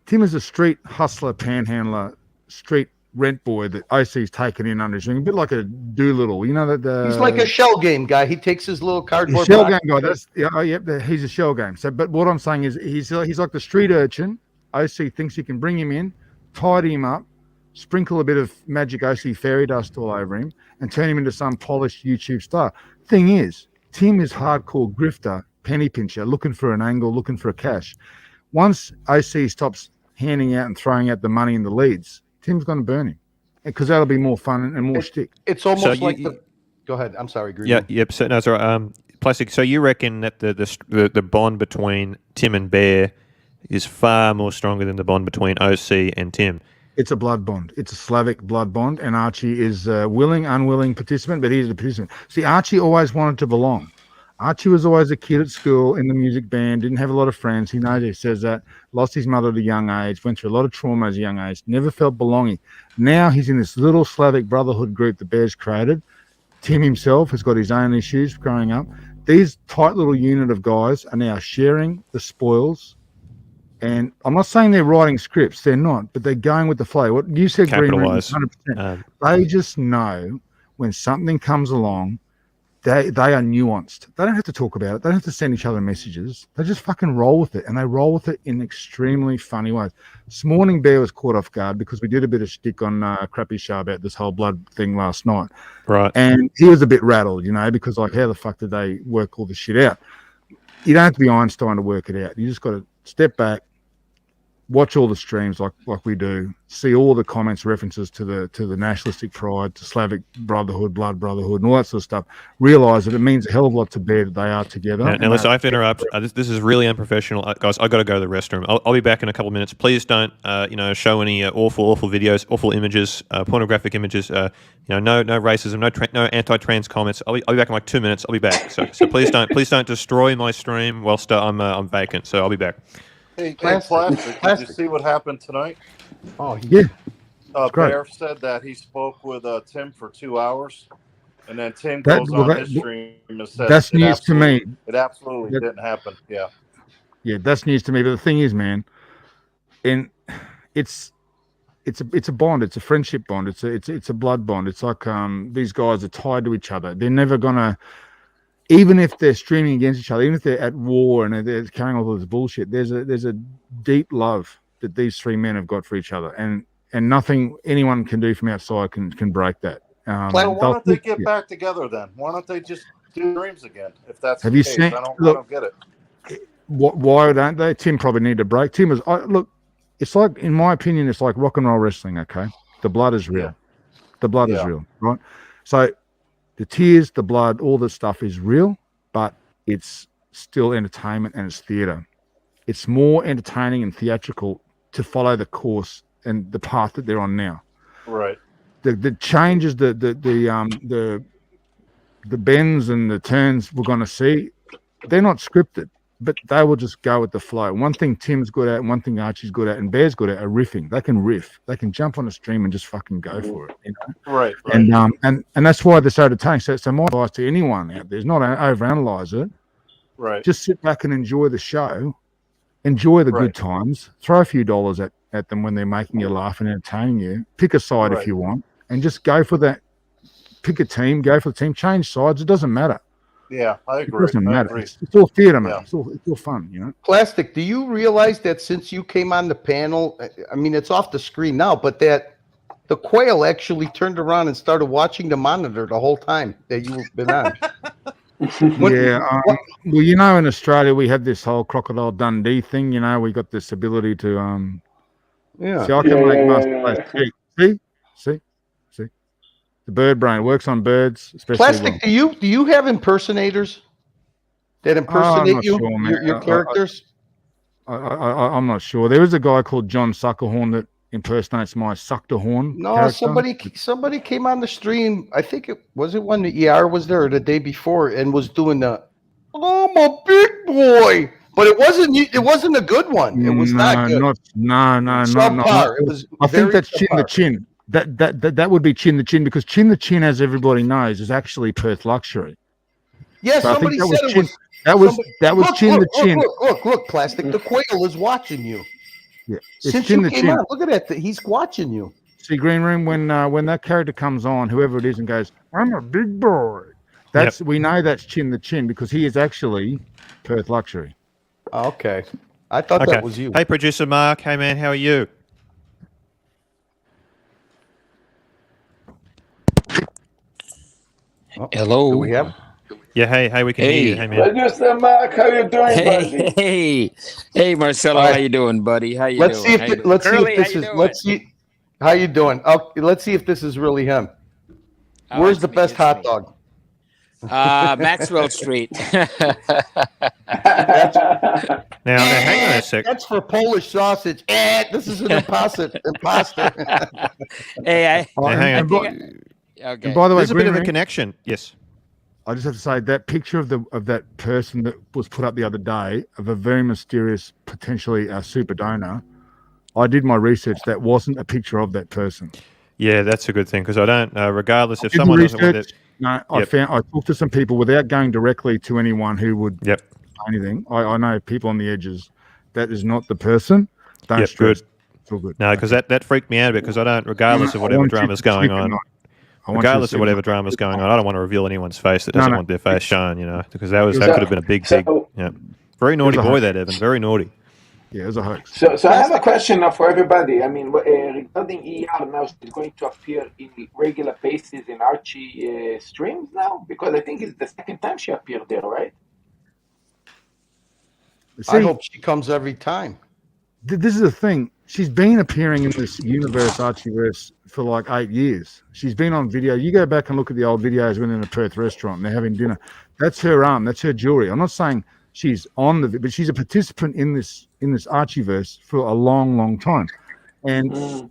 Tim is a street hustler, panhandler, street rent boy that OC's taken in under his wing, a bit like a Doolittle. He's like a shell game guy. He takes his little cardboard shell box. game guy. He's a shell game. So, but what I'm saying is he's like the street urchin. OC thinks he can bring him in, tidy him up, sprinkle a bit of magic OC fairy dust all over him, and turn him into some polished YouTube star. Thing is, Tim is hardcore grifter, penny pincher, looking for an angle, looking for a cash. Once OC stops handing out and throwing out the money and the leads, Tim's going to burn him because that'll be more fun and more shtick. It's almost Go ahead. I'm sorry, Green. Yeah, yep. So, no, sorry. Plastic. So you reckon that the bond between Tim and Bear is far more stronger than the bond between OC and Tim? It's a blood bond. It's a Slavic blood bond, and Archie is a willing, unwilling participant, but he's a participant. See, Archie always wanted to belong. Archie was always a kid at school in the music band, didn't have a lot of friends. He knows he says that, lost his mother at a young age, went through a lot of trauma as a young age, never felt belonging. Now he's in this little Slavic brotherhood group the Bears created. Tim himself has got his own issues growing up. These tight little unit of guys are now sharing the spoils. And I'm not saying they're writing scripts, they're not, but they're going with the flow. What you said, Green Room, 100%. They just know when something comes along, they are nuanced. They don't have to talk about it. They don't have to send each other messages. They just fucking roll with it, and they roll with it in extremely funny ways. This morning, Bear was caught off guard because we did a bit of shtick on Crappie show about this whole blood thing last night. Right. And he was a bit rattled, because like, how the fuck did they work all this shit out? You don't have to be Einstein to work it out. You just got to step back, watch all the streams like we do, see all the comments, references to the nationalistic pride, to Slavic brotherhood, blood brotherhood, and all that sort of stuff. Realize that it means a hell of a lot to bear that they are together. Now listen, I have to interrupt. This is really unprofessional, guys. I got to go to the restroom. I'll be back in a couple of minutes. Please don't, show any awful videos, awful images, pornographic images. No racism, no anti-trans comments. I'll be back in like 2 minutes. I'll be back. So please don't destroy my stream whilst I'm vacant. So I'll be back. Hey, Plastic, did you see what happened tonight? Oh, Yeah. Bear said that he spoke with Tim for 2 hours, and then Tim goes on his stream and says that's news to me. It absolutely didn't happen. Yeah. Yeah, that's news to me. But the thing is, man, and it's a bond. It's a friendship bond. It's a blood bond. It's like these guys are tied to each other. They're never gonna. Even if they're streaming against each other, even if they're at war and they're carrying all this bullshit, there's a deep love that these three men have got for each other, and nothing anyone can do from outside can break that. Why don't they get back together then? Why don't they just do dreams again? If that's have the you case, seen? I don't get it. Why don't they? Tim probably need a break. Tim was look. It's like, in my opinion, it's like rock and roll wrestling. Okay, the blood is real. Yeah. The blood is real, right? So. The tears, the blood, all this stuff is real, but it's still entertainment and it's theatre. It's more entertaining and theatrical to follow the course and the path that they're on now. Right. The changes, the bends and the turns we're going to see, they're not scripted, but they will just go with the flow. One thing Tim's good at, and one thing Archie's good at, and Bear's good at are riffing. They can riff. They can jump on a stream and just fucking go for it. You know? Right. And that's why they're so entertaining. So my advice to anyone out there is not overanalyze it. Right. Just sit back and enjoy the show. Enjoy the good times. Throw a few dollars at them when they're making you laugh and entertaining you. Pick a side if you want, and just go for that. Pick a team. Go for the team. Change sides. It doesn't matter. Yeah, I agree. It doesn't matter. It's all theatre, man. It's all fun, you know. Plastic, do you realize that since you came on the panel, I mean, it's off the screen now, but that the quail actually turned around and started watching the monitor the whole time that you've been on? Well, you know, in Australia we have this whole Crocodile Dundee thing. You know, we got this ability to See, I can make master. See. The bird brain works on birds, especially. Plastic, do you have impersonators that impersonate you? Sure, your characters? I'm not sure. There is a guy called John Suckerhorn that impersonates my Suckerhorn. No, character. somebody came on the stream. I think it was when the ER was there, or the day before, and was doing the "I'm a big boy," but it wasn't. It wasn't a good one. It was not good. No. It was. I think that's Chin the Chin. That would be Chin the Chin, because Chin the Chin, as everybody knows, is actually Perth Luxury. Yes, so somebody said it was. That was Chin the Chin. Look, Plastic. The quail is watching you. Yeah, since you came on, look at that. He's watching you. See, Green Room, when that character comes on, whoever it is, and goes, "I'm a big boy," we know that's Chin the Chin, because he is actually Perth Luxury. Okay, I thought that was you. Hey, producer Mark. Hey, man, how are you? Hello. Do we have? Yeah, hey, we can hear you. Hey, man. Producer Mark, how you doing, buddy? Hey, Marcelo, how you doing, buddy? How you doing? Let's see how you doing. Let's see if this is really him. Where's the best hot dog? Maxwell Street. Now, hang on a sec. That's for Polish sausage. This is an imposter. Hey, hang on. Okay. And by the way, there's a bit of a connection. Yes. I just have to say that picture of that person that was put up the other day, of a very mysterious, potentially a super donor. I did my research. That wasn't a picture of that person. Yeah, that's a good thing, because I don't. Regardless, if someone doesn't want it, I talked to some people without going directly to anyone who would say anything. I know people on the edges. That is not the person. Don't stress. Good. It's all good. No, because that freaked me out a bit, because I don't. Regardless of whatever drama's going on. Regardless of whatever drama's going on, I don't want to reveal anyone's face that doesn't want their face shown, you know, because that could have been a big, very naughty boy, that Evan, very naughty. Yeah, it was a hoax. So I have a question now for everybody. I mean, regarding ER now, is it going to appear in regular basis in Archie streams now? Because I think it's the second time she appeared there, right? I hope she comes every time. this is the thing. She's been appearing in this universe, Archieverse, for like 8 years. She's been on video. You go back and look at the old videos when in a Perth restaurant and they're having dinner. That's her arm. That's her jewelry. I'm not saying she's on but she's a participant in this Archieverse for a long, long time. And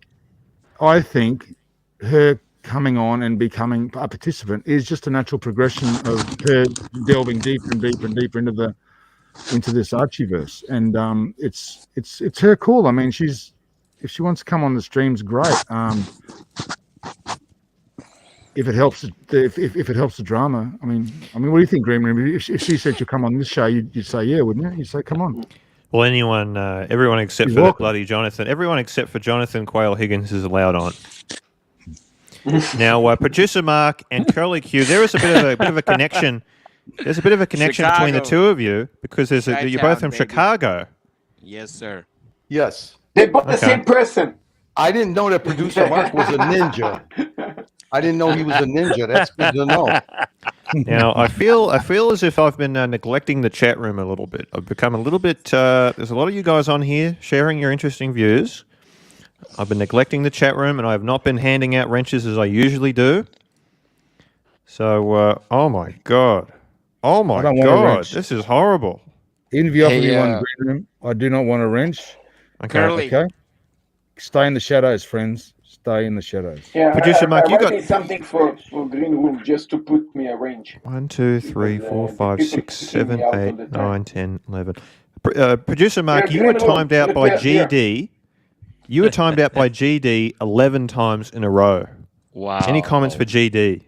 I think her coming on and becoming a participant is just a natural progression of her delving deeper and deeper and deeper into this Archieverse, and it's her call. I mean, if she wants to come on the streams, great. If it helps, if it helps the drama, I mean, what do you think, Green Room? If she said she'll come on this show, you'd say yeah, wouldn't you? You'd say come on. Well, everyone except for that bloody Jonathan, everyone except for Jonathan Quail Higgins is allowed on. Now, producer Mark and Curly Q, there is a bit of a connection. There's a bit of a connection between the two of you because you're both from Chicago. Yes, sir. Yes. They're both the same person. I didn't know that producer Mark was a ninja. I didn't know he was a ninja. That's good to know. Now, I feel as if I've been neglecting the chat room a little bit. I've become a little bit. There's a lot of you guys on here sharing your interesting views. I've been neglecting the chat room, and I have not been handing out wrenches as I usually do. So, oh my god, this is horrible. Even if you offer me one, Green Room, I do not want a wrench. Okay. Stay in the shadows, friends. Stay in the shadows. Yeah, Producer Mark, you got something for Green Room just to put me a range. 1, 2, 3, 4, 5, 6, 7, 8, 9, 10, 11. Producer Mark, you were timed out by GD. You were timed out by GD 11 times in a row. Wow. Any comments for GD?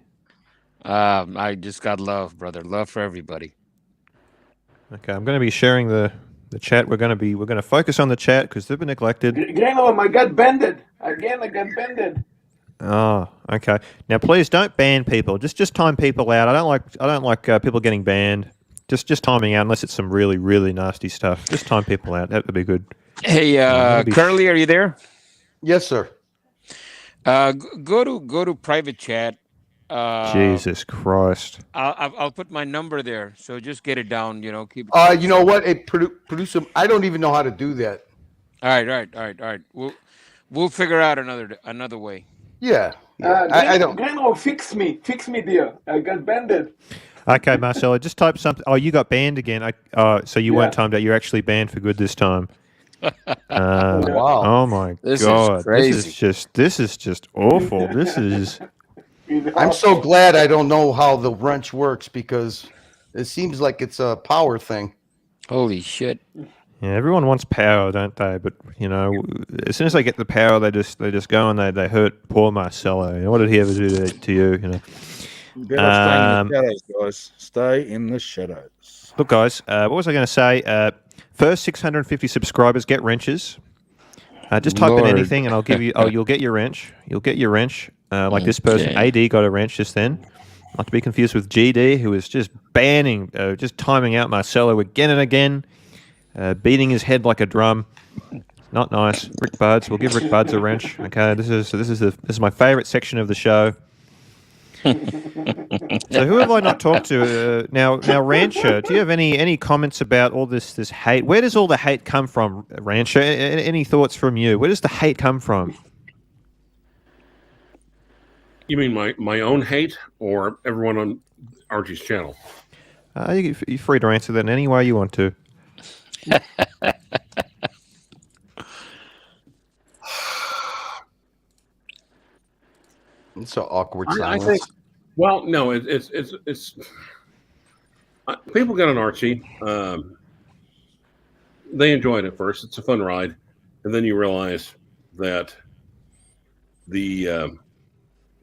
I just got love, brother. Love for everybody. Okay, I'm going to be sharing the chat. We're going to focus on the chat because they've been neglected. Greenholm, I got bended. Again, I got bended. Oh, okay. Now, please don't ban people. Just time people out. I don't like people getting banned. Just timing out unless it's some really, really nasty stuff. Just time people out. That would be good. Hey, Curly, are you there? Yes, sir. Go to private chat. Jesus Christ! I'll put my number there, so just get it down. Keep it. You know what? Producer, I don't even know how to do that. All right. We'll figure out another way. Yeah. I don't. Greenholm, fix me, dear. I got bended. Okay, Marcelo, just type something. Oh, you got banned again. So you weren't timed out. You're actually banned for good this time. Wow! Oh my god! Is crazy. This is just awful. This is. I'm so glad I don't know how the wrench works because it seems like it's a power thing. Holy shit! Yeah, everyone wants power, don't they? But as soon as they get the power, they just go and they hurt poor Marcelo. What did he ever do to you? Better stay in the shadows, guys. Stay in the shadows. Look, guys, what was I going to say? First 650 subscribers get wrenches. Just type in anything, and I'll give you. Oh, you'll get your wrench. You'll get your wrench. Like this person, AD got a wrench just then. Not to be confused with GD, who is just just timing out Marcelo again and again, beating his head like a drum. Not nice. Rick Buds, we'll give Rick Buds a wrench. Okay, this is my favourite section of the show. So who have I not talked to now? Rancher, do you have any comments about all this hate? Where does all the hate come from, Rancher? Any thoughts from you? Where does the hate come from? You mean my own hate or everyone on Archie's channel? You're free to answer that in any way you want to. It's so awkward silence. I think. Well, no, it's people got on Archie. They enjoy it at first. It's a fun ride, and then you realize that the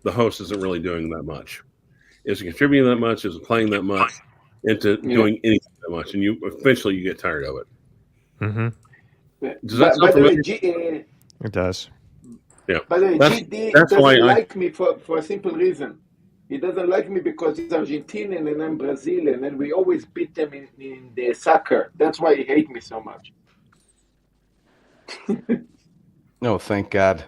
host isn't really doing that much. Isn't contributing that much. Isn't playing that much into doing anything that much, and eventually you get tired of it. Mm-hmm. Does that By the way, it does. Yeah. By the way, GD doesn't like me for a simple reason. He doesn't like me because he's Argentinian and I'm Brazilian, and we always beat them in the soccer. That's why he hates me so much. No, thank God.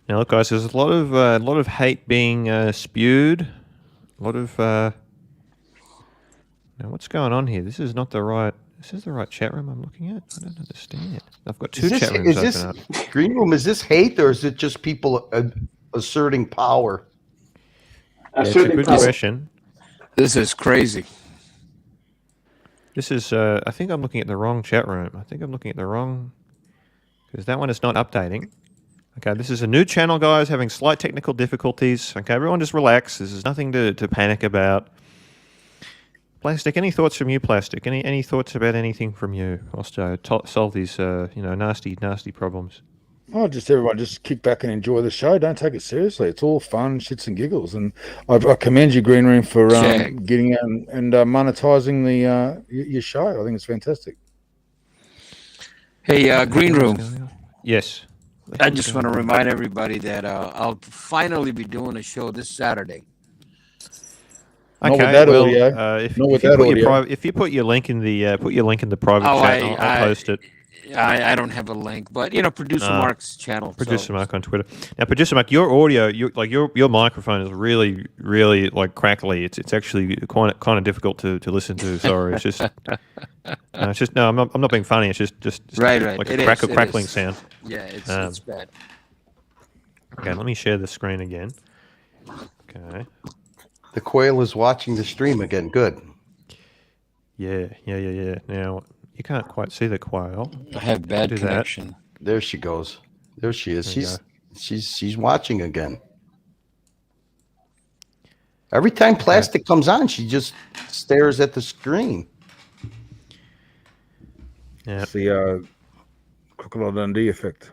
Now, look, guys, there's a lot of hate being spewed. A lot of now, what's going on here? This is not the right Is this the right chat room I'm looking at? I don't understand. I've got two Is this, chat rooms is open this up. green room? Is this hate or is it just people asserting power? Yeah, it's a good question. This is crazy. This is, I think I'm looking at the wrong chat room. I think I'm looking at the wrong, because that one is not updating. Okay, this is a new channel, guys, having slight technical difficulties. Okay, everyone just relax. This is nothing to panic about. Plastic, any thoughts from you, Plastic? Any thoughts about anything from you? Whilst solve these, nasty problems. Oh, just everyone just kick back and enjoy the show. Don't take it seriously. It's all fun, shits and giggles. And I commend you, Green Room, for getting out and monetizing your show. I think it's fantastic. Hey, Green Room. Yes. I just want to remind everybody that I'll finally be doing a show this Saturday. Not with that audio. If you put your link in the private chat, I'll post it. I don't have a link, but Producer Mark's channel. Producer Mark on Twitter. Now, Producer Mark, your audio, your microphone is really, really like crackly. It's actually kind of difficult to listen to. Sorry, it's just no. I'm not being funny. It's just right. Like a crackling sound. Yeah, it's bad. Okay, let me share the screen again. Okay. The quail is watching the stream again. Good. Yeah. Now, you can't quite see the quail. I have bad connection. There she goes. There she is. She's watching again. Every time Plastic comes on, she just stares at the screen. Yeah. It's the Crocodile Dundee effect.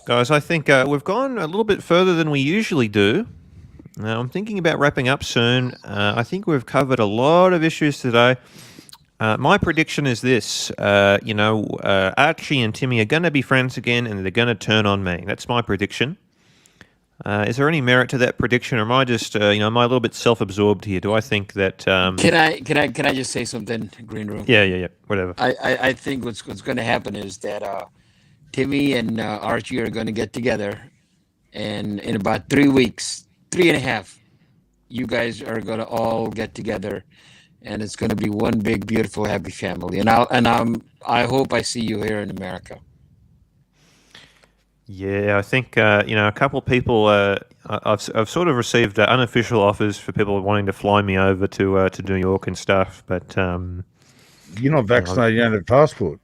Guys, I think we've gone a little bit further than we usually do. Now, I'm thinking about wrapping up soon. I think we've covered a lot of issues today. My prediction is this. Archie and Timmy are going to be friends again, and they're going to turn on me. That's my prediction. Is there any merit to that prediction, or am I just, am I a little bit self-absorbed here? Do I think that... Can I just say something, Green Room? Yeah, whatever. I think what's going to happen is that Timmy and Archie are going to get together, and in about 3 weeks, 3.5, you guys are going to all get together, and it's going to be one big, beautiful, happy family. And I hope I see you here in America. Yeah, I think a couple of people. I've sort of received unofficial offers for people wanting to fly me over to New York and stuff, but you're not vaccinated. You don't have a passport.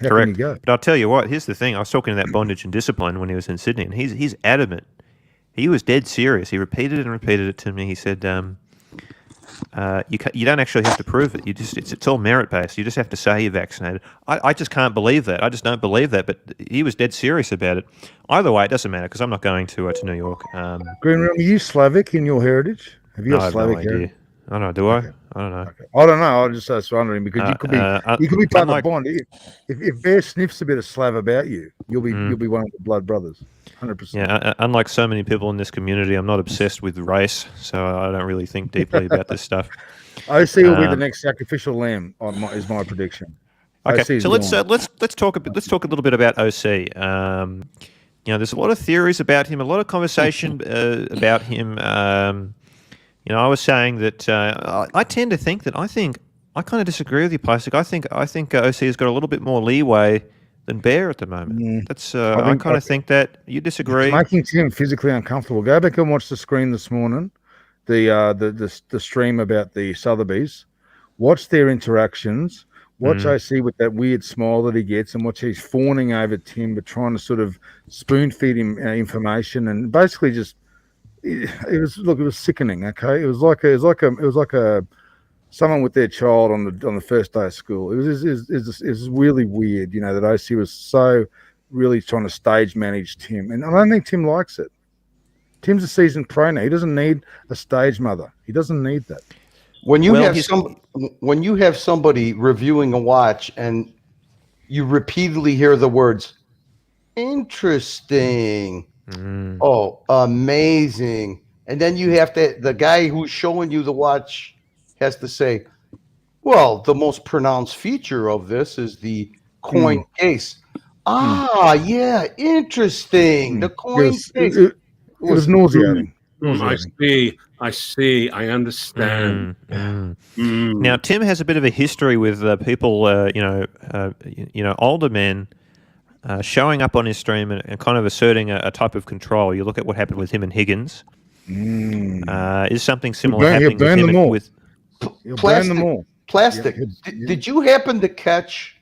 How correct. Can you go? But I'll tell you what. Here's the thing. I was talking to that Bondage and Discipline when he was in Sydney, and he's adamant. He was dead serious. He repeated it to me. He said, "You don't actually have to prove it. It's all merit based. You just have to say you're vaccinated." I just can't believe that. I just don't believe that. But he was dead serious about it. Either way, it doesn't matter because I'm not going to New York. Green Room, are you Slavic in your heritage? Have you got Slavic heritage? I don't know. Do I? I don't know. Okay. I don't know. I just was wondering because you could be part of the bond. If Bear sniffs a bit of Slav about you, you'll be one of the blood brothers. 100%. Yeah, unlike so many people in this community, I'm not obsessed with race, so I don't really think deeply about this stuff. OC will be the next sacrificial lamb. Is my prediction. Okay, so let's talk a little bit about OC. There's a lot of theories about him, a lot of conversation about him. I was saying that I tend to think that I kind of disagree with you, Plastic. I think OC has got a little bit more leeway than Bear at the moment. That's I kind of think that. You disagree? It's making Tim physically uncomfortable. Go back and watch the screen this morning, the stream about the Sotheby's. Watch their interactions. Watch OC with that weird smile that he gets, and watch he's fawning over Tim, but trying to sort of spoon feed him information, and basically just it was sickening. Okay, it was like a someone with their child on the first day of school. It was really weird, that OC was so really trying to stage manage Tim, and I don't think Tim likes it. Tim's a seasoned pro now. He doesn't need a stage mother. He doesn't need that. When you have somebody reviewing a watch and you repeatedly hear the words interesting, oh, amazing, and then you have the guy who's showing you the watch has to say, well, the most pronounced feature of this is the coin case. Yeah, interesting. The coin case. It was nauseating. I see. I understand. Now, Tim has a bit of a history with people, older men showing up on his stream and kind of asserting a type of control. You look at what happened with him and Higgins. Is something similar happening with him and with He'll burn them all. Plastic. Did you happen to catch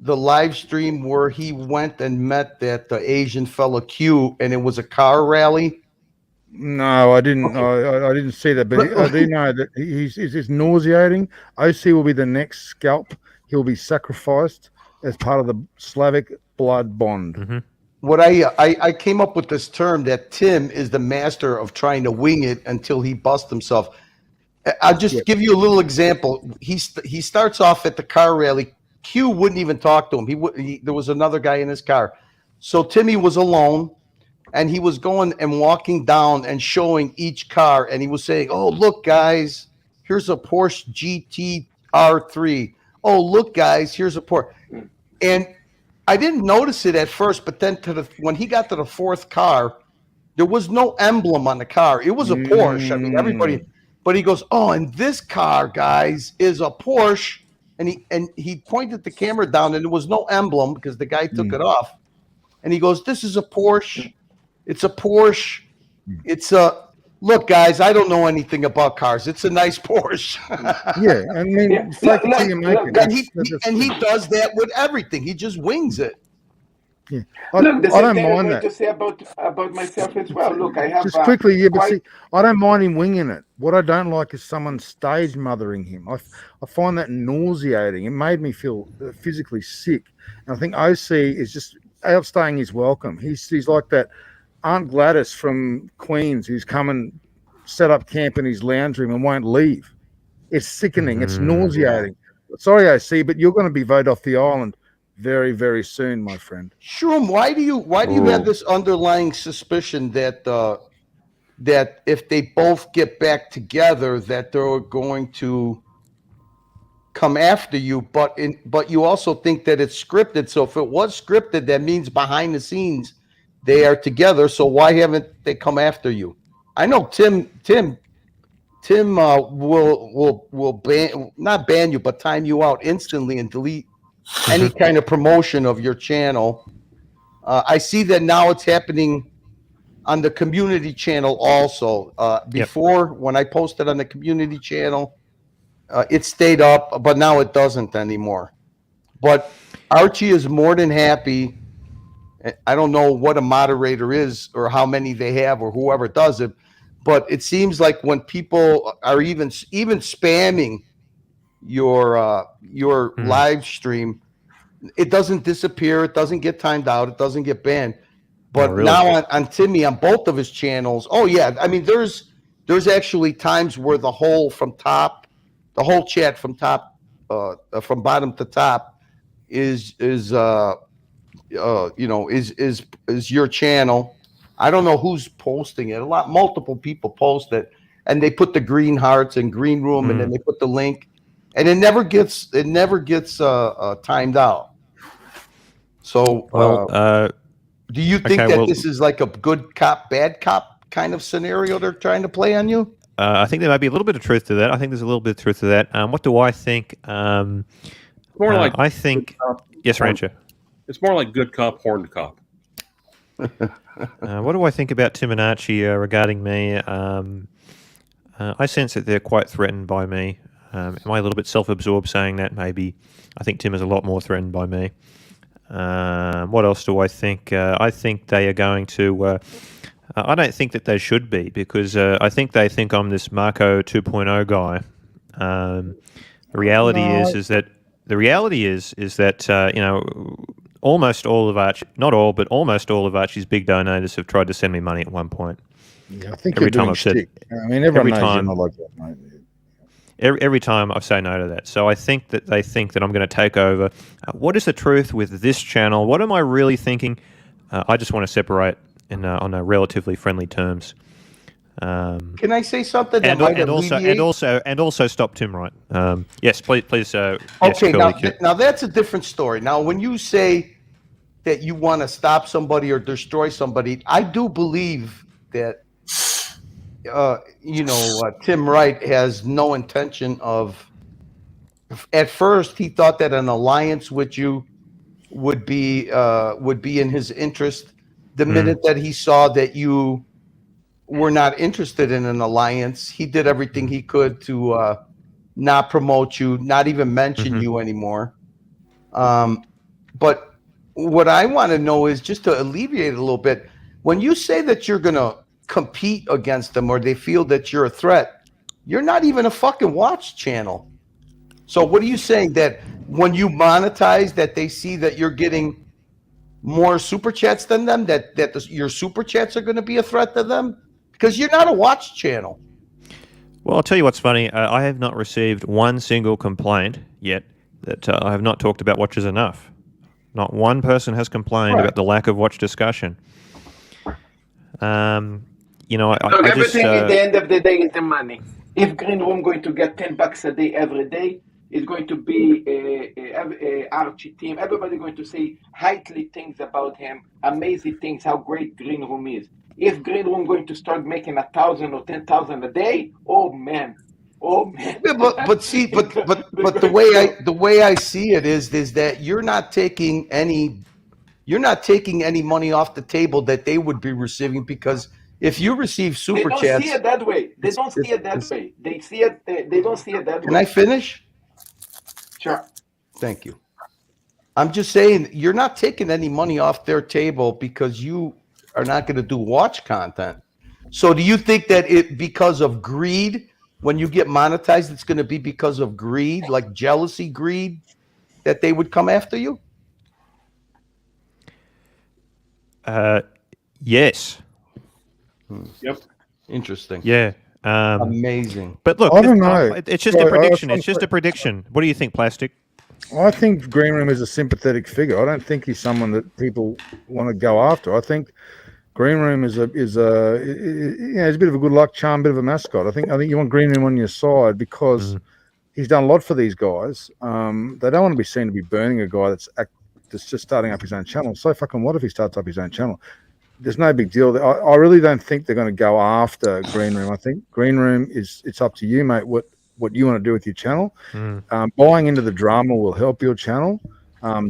the live stream where he went and met that Asian fella Q, and it was a car rally? No, I didn't. Okay. I didn't see that, but I do know that he's nauseating. OC will be the next scalp. He'll be sacrificed as part of the Slavic blood bond. Mm-hmm. What I came up with this term that Tim is the master of trying to wing it until he busts himself. I'll just give you a little example. He starts off at the car rally. Q wouldn't even talk to him. There was another guy in his car. So Timmy was alone, and he was going and walking down and showing each car, and he was saying, "Oh, look, guys, here's a Porsche GT-R3. Oh, look, guys, here's a Porsche." And I didn't notice it at first, but then when he got to the fourth car, there was no emblem on the car. It was a Porsche. I mean, everybody. But he goes, "Oh, and this car, guys, is a Porsche." And he pointed the camera down, and there was no emblem because the guy took it off. And he goes, "This is a Porsche. It's a Porsche. It's a look, guys. I don't know anything about cars. It's a nice Porsche." Yeah, I mean, and he does that with everything. He just wings it. Yeah. Look, the I same don't thing I'm mind going that. to say about myself as well. Look, I have Just quickly, yeah, but quite... see, I don't mind him winging it. What I don't like is someone stage mothering him. I find that nauseating. It made me feel physically sick. And I think OC is just outstaying his welcome. He's like that Aunt Gladys from Queens who's come and set up camp in his lounge room and won't leave. It's sickening. It's nauseating. Sorry, OC, but you're going to be voted off the island very, very soon, my friend. Shroom, why do you have this underlying suspicion that that if they both get back together, that they're going to come after you? But you also think that it's scripted. So if it was scripted, that means behind the scenes they are together. So why haven't they come after you? I know Tim will not ban you, but time you out instantly and delete any kind of promotion of your channel. I see that now it's happening on the community channel also. Before, when I posted on the community channel, it stayed up, but now it doesn't anymore. But Archie is more than happy. I don't know what a moderator is or how many they have or whoever does it, but it seems like when people are even spamming your live stream, it doesn't disappear, it doesn't get timed out, it doesn't get banned. But now on Timmy, on both of his channels, I mean, there's actually times where the whole chat from top, from bottom to top is your channel. I don't know who's posting it. Multiple people post it, and they put the green hearts and green room, and then they put the link, and it never gets timed out. So, do you think that this is like a good cop, bad cop kind of scenario they're trying to play on you? I think there might be a little bit of truth to that. I think there's a little bit of truth to that. What do I think? More like I think. Yes, Rancher. It's more like good cop, horned cop. What do I think about Tim and Archie regarding me? I sense that they're quite threatened by me. Am I a little bit self-absorbed saying that? Maybe. I think Tim is a lot more threatened by me. What else do I think? I think they are going to... I don't think that they should be, because I think they think I'm this Marco 2.0 guy. The reality is that almost all of Archie, not all, but almost all of Archie's big donators have tried to send me money at one point. Yeah, I think every time I've said, I mean, everyone knows you're not like that, mate. Every time I say no to that. So I think that they think that I'm going to take over. What is the truth with this channel? What am I really thinking? I just want to separate on a relatively friendly terms. Can I say something that and also stop Tim Wright? Yes, please. Yes, okay, now that's a different story. Now, when you say that you want to stop somebody or destroy somebody, I do believe that Tim Wright has no intention of. At first, he thought that an alliance with you would be in his interest. The minute that he saw that you were not interested in an alliance, he did everything he could to not promote you, not even mention you anymore. But what I want to know is, just to alleviate it a little bit, when you say that you're going to compete against them, or they feel that you're a threat, you're not even a fucking watch channel. So what are you saying, that when you monetize, that they see that you're getting more super chats than them, that your super chats are going to be a threat to them? Because you're not a watch channel. Well, I'll tell you what's funny. I have not received one single complaint yet that I have not talked about Watch is Enough. Not one person has complained about the lack of watch discussion. Look, everything at the end of the day is the money. If Green Room going to get $10 a day every day, it's going to be a Archie team. Everybody going to say highly things about him, amazing things, how great Green Room is. If Green Room going to start making 1,000 or 10,000 a day, oh man. Yeah, but the way I see it is that you're not taking any money off the table that they would be receiving, because if you receive super chats, they don't see it that way. They don't see it that way. They see it. They don't see it that way. Can I finish? Sure. Thank you. I'm just saying, you're not taking any money off their table because you are not going to do watch content. So do you think that because of greed, when you get monetized, it's going to be because of greed, like jealousy, greed, that they would come after you? Yes. Yep. Interesting. Yeah. Amazing. But look, I don't know. It's just a prediction. It's just a prediction. What do you think, Plastic? I think Green Room is a sympathetic figure. I don't think he's someone that people want to go after. I think Green Room is a he's a bit of a good luck charm, bit of a mascot. I think you want Green Room on your side because he's done a lot for these guys. They don't want to be seen to be burning a guy that's just starting up his own channel. So fucking what if he starts up his own channel? There's no big deal. I really don't think they're going to go after Green Room. I think Green Room it's up to you, mate. What you want to do with your channel. Buying into the drama will help your channel.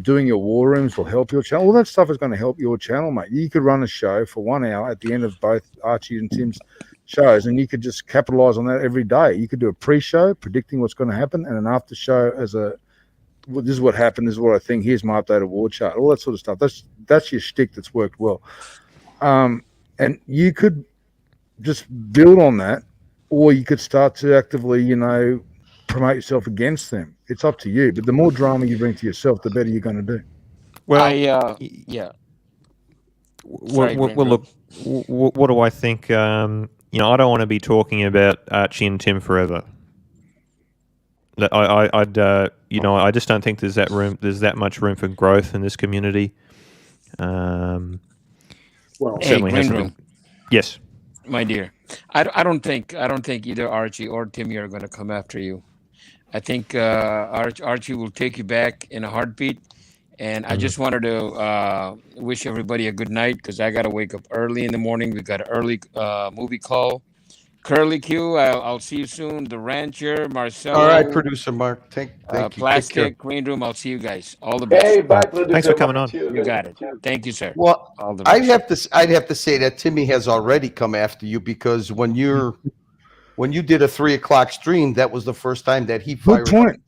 Doing your war rooms will help your channel. All that stuff is going to help your channel, mate. You could run a show for 1 hour at the end of both Archie and Tim's shows, and you could just capitalize on that every day. You could do a pre-show predicting what's going to happen, and an after show as this is what happened, this is what I think, here's my updated war chart, all that sort of stuff. That's your shtick that's worked well. And you could just build on that, or you could start to actively, promote yourself against them. It's up to you. But the more drama you bring to yourself, the better you're going to do. Well, yeah. Well, look, what do I think? I don't want to be talking about Archie and Tim forever. I just don't think there's that much room for growth in this community. Well, certainly hasn't been. Yes, my dear. I don't think either Archie or Timmy are going to come after you. I think Archie will take you back in a heartbeat. And I just wanted to wish everybody a good night, because I got to wake up early in the morning. We got an early movie call. Curly Q, I'll see you soon. The Rancher, Marcelo. All right, Producer Mark. Thank you. Plastic, Green Room, I'll see you guys. All the best. Hey, bye, Producer. Thanks for coming on. You got it. Thank you, sir. Well, all the best. I'd have to say that Timmy has already come after you, because when you did a 3:00 stream, that was the first time that he fired. Good point.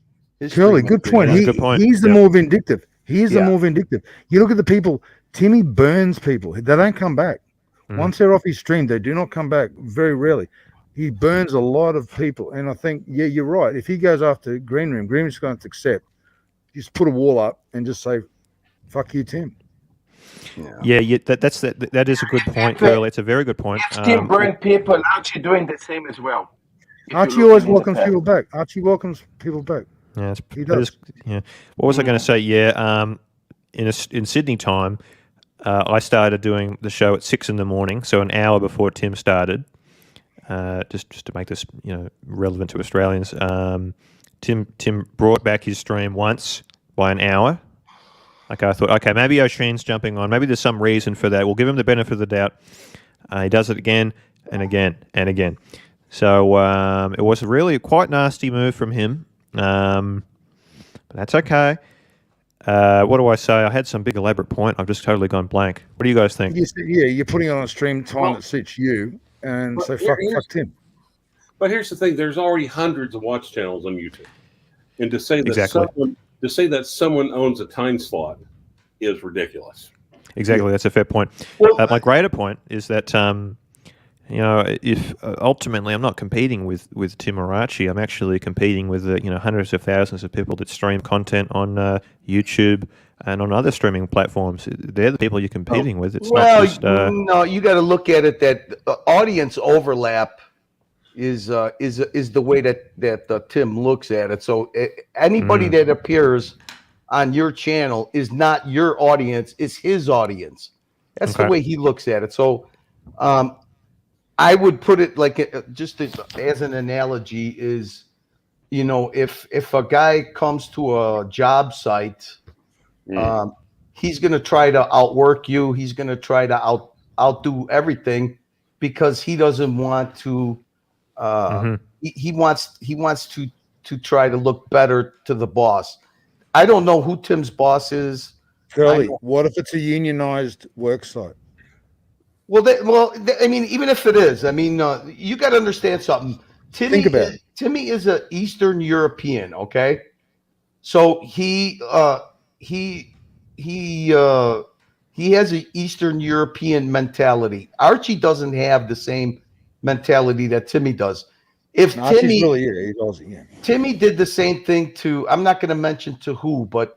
Curly, good point. He's the more vindictive. He's the more vindictive. You look at the people. Timmy burns people. They don't come back. Once they're off his stream, they do not come back. Very rarely. He burns a lot of people. And I think, you're right. If he goes after Green Room, Green Room's going to accept. Just put a wall up and just say, "Fuck you, Tim." That is a good point, Curly. It's a very good point. If Tim burn people, Archie doing the same as well. Archie always welcomes people back. Archie welcomes people back. Yeah, he does. What was I going to say? In Sydney time, I started doing the show at 6 a.m, so an hour before Tim started. Just to make this relevant to Australians, Tim brought back his stream once by an hour. Okay, I thought, maybe O'Shea's jumping on. Maybe there's some reason for that. We'll give him the benefit of the doubt. He does it again. and again and again. So it was really a quite nasty move from him, but that's okay. What do I say? I had some big elaborate point. I've just totally gone blank. What do you guys think? Yeah, you're putting it on a stream time that suits you, and so fuck Tim. But here's the thing: there's already hundreds of watch channels on YouTube, and to say that someone owns a time slot is ridiculous. Exactly, that's a fair point. My greater point is that if ultimately I'm not competing with Tim or Archie, I'm actually competing with hundreds of thousands of people that stream content on YouTube and on other streaming platforms. They're the people you're competing with. It's not just no. You got to look at it that audience overlap is the way that Tim looks at it. So anybody that appears on your channel is not your audience; it's his audience. That's the way he looks at it. So, I would put it like just as an analogy is, if a guy comes to a job site, he's going to try to outwork you. He's going to try to outdo everything because he doesn't want to. He wants to try to look better to the boss. I don't know who Tim's boss is. Curly, what if it's a unionized work site? I mean, even if it is, I mean, you got to understand something. Timmy is an Eastern European, okay? So he has an Eastern European mentality. Archie doesn't have the same mentality that Timmy does. Timmy did the same thing to, I'm not going to mention to who, but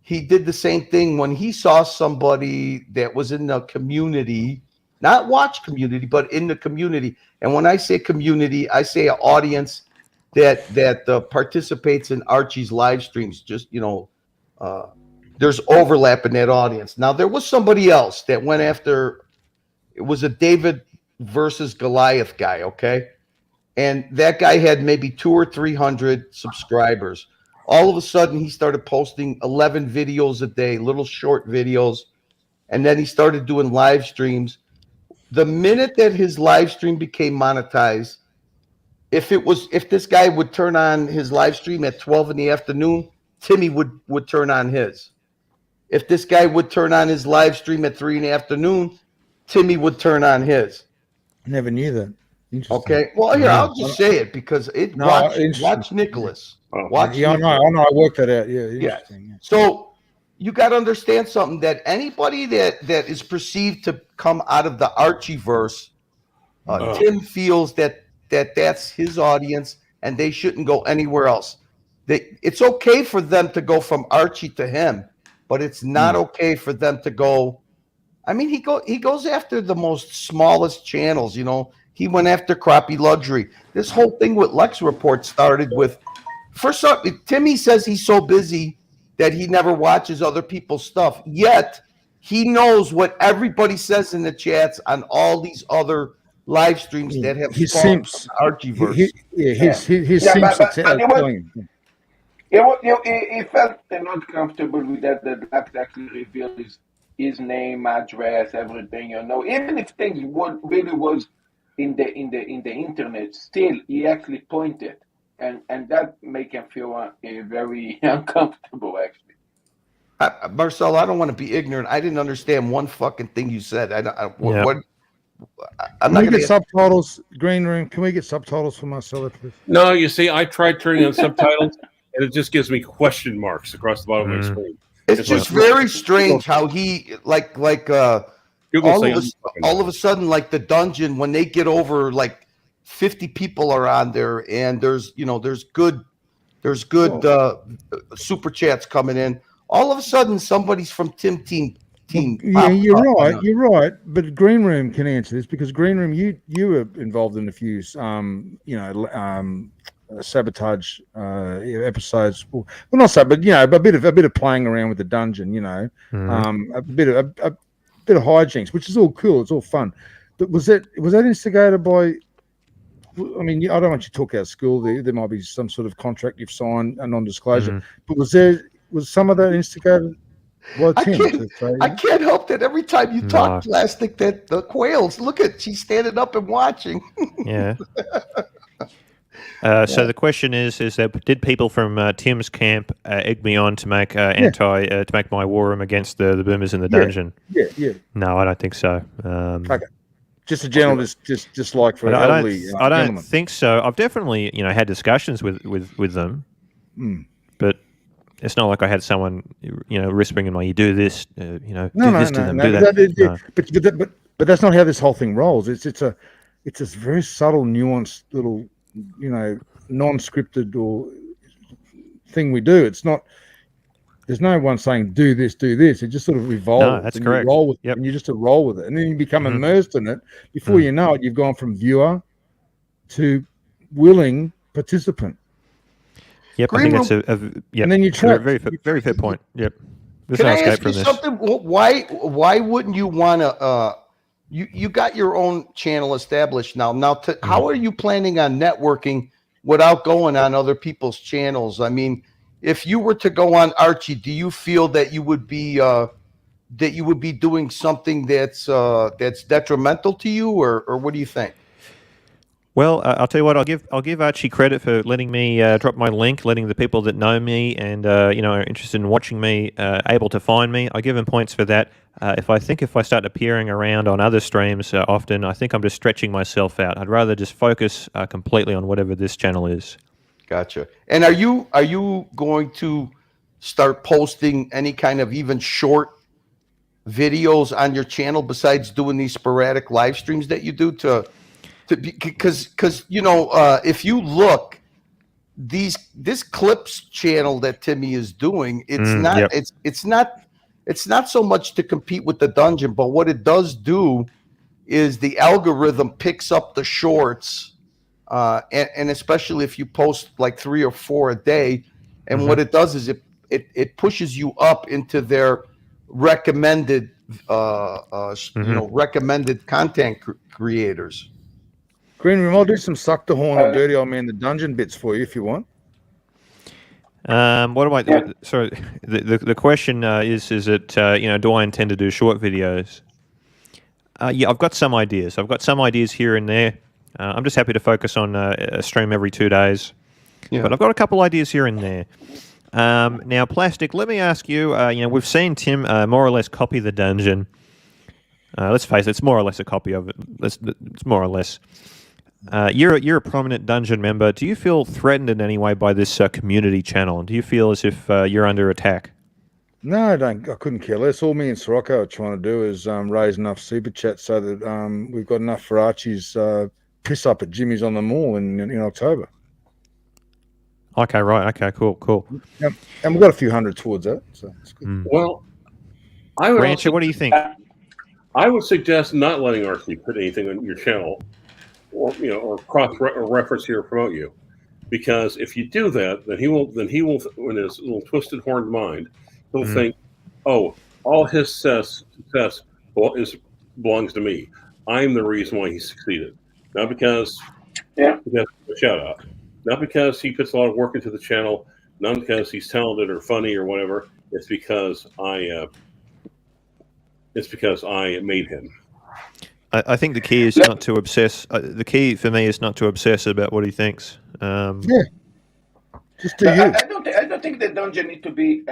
he did the same thing when he saw somebody that was in the community, not watch community, but in the community. And when I say community, I say an audience that participates in Archie's live streams. Just, there's overlap in that audience. Now, there was somebody else that went after, it was a David versus Goliath guy, okay? And that guy had maybe 200 or 300 subscribers. All of a sudden, he started posting 11 videos a day, little short videos. And then he started doing live streams. The minute that his live stream became monetized, if this guy would turn on his live stream at 12 in the afternoon, Timmy would turn on his. If this guy would turn on his live stream at 3 in the afternoon, Timmy would turn on his. Never knew that. Okay. Well, here, I'll just say it because watch Nicholas. Watch I know. I worked that out. Yeah. So you got to understand something, that anybody that is perceived to come out of the Archieverse, Tim feels that's his audience and they shouldn't go anywhere else. It's okay for them to go from Archie to him, but it's not okay for them to go. I mean, he goes after the most smallest channels, He went after Crappie Luxury. This whole thing with Lex Report started with, first up, Timmy says he's so busy that he never watches other people's stuff. Yet he knows what everybody says in the chats on all these other live streams that have spawned Archieverse. He felt not comfortable with that Lex actually revealed his name, address, everything. Even if things really was in the internet, still he actually pointed, and that make him feel very uncomfortable. Actually, Marcelo, I don't want to be ignorant. I didn't understand one fucking thing you said. I'm not going to get subtitles. Green Room. Can we get subtitles for Marcelo, please? No, you see, I tried turning on subtitles, and it just gives me question marks across the bottom of my screen. It's just very strange how he all of a sudden, like the dungeon, when they get over, like 50 people are on there, and there's good super chats coming in. All of a sudden, somebody's from Tim team. Yeah, you're right. But Green Room can answer this, because Green Room, you were involved in a few, sabotage episodes. Well, not so, but a bit of playing around with the dungeon. A bit of hijinks, which is all cool. It's all fun. But was that instigated by? I mean, I don't want you to talk out of school. There might be some sort of contract you've signed, a non-disclosure. But was some of that instigated Well, I Tim, can't. Can't help that every time you talk plastic, that the quails look at. She's standing up and watching. Yeah. So the question is that did people from Tim's camp egg me on to make to make my war room against the boomers in the dungeon? Yeah. No, I don't think so. Okay. Just a general dislike for elderly I don't gentlemen. think so. I've definitely had discussions with them, but it's not like I had someone whispering in my ear, do this, do this to them, do that. But that's not how this whole thing rolls. It's a very subtle, nuanced little non-scripted or thing we do. It's not. There's no one saying do this. It just sort of evolves. No, that's correct. You roll with it, and you just roll with it, and then you become immersed in it. Before you know it, you've gone from viewer to willing participant. Yep, I think that's and then you try. Very fair point. Yep. Can I ask you something? Why wouldn't you want to? You got your own channel established now. How are you planning on networking without going on other people's channels? I mean, if you were to go on Archie, do you feel that you would be doing something that's detrimental to you, or what do you think? Well, I'll tell you what. I'll give Archie credit for letting me drop my link, letting the people that know me and are interested in watching me able to find me. I give him points for that. If I start appearing around on other streams often, I think I'm just stretching myself out. I'd rather just focus completely on whatever this channel is. Gotcha. And are you going to start posting any kind of even short videos on your channel besides doing these sporadic live streams that you do because if you look, this clips channel that Timmy is doing, it's not so much to compete with the dungeon, but what it does do is the algorithm picks up the shorts, and especially if you post like 3 or 4 a day, and what it does is it pushes you up into their recommended recommended content creators. Green Room, I'll do some suck the horn or dirty old man the dungeon bits for you if you want. What am I? Sorry, the question is it do I intend to do short videos? Yeah, I've got some ideas. Here and there. I'm just happy to focus on a stream every 2 days. Yeah. But I've got a couple ideas here and there. Now, Plastic, let me ask you. We've seen Tim more or less copy the dungeon. Let's face it, it's more or less a copy of it. It's more or less. You're a prominent dungeon member. Do you feel threatened in any way by this community channel? Do you feel as if you're under attack? No, I don't. I couldn't care less. All me and Sirocco are trying to do is raise enough super chats so that we've got enough for Archie's piss up at Jimmy's on the Mall in October. Okay, right. Okay, cool. Yep. And we've got a few hundred towards that, so it's good. Well, I would Rancher, what do you think? I would suggest not letting Archie put anything on your channel, or cross reference you or promote you, because if you do that, then he will in his little twisted horned mind, he'll think, oh, all his success belongs to me. I'm the reason why he succeeded, not because shout out, not because he puts a lot of work into the channel, not because he's talented or funny or whatever. It's because I made him. I think the key is not to obsess. The key for me is not to obsess about what he thinks. Just do you. I don't think the dungeon need to be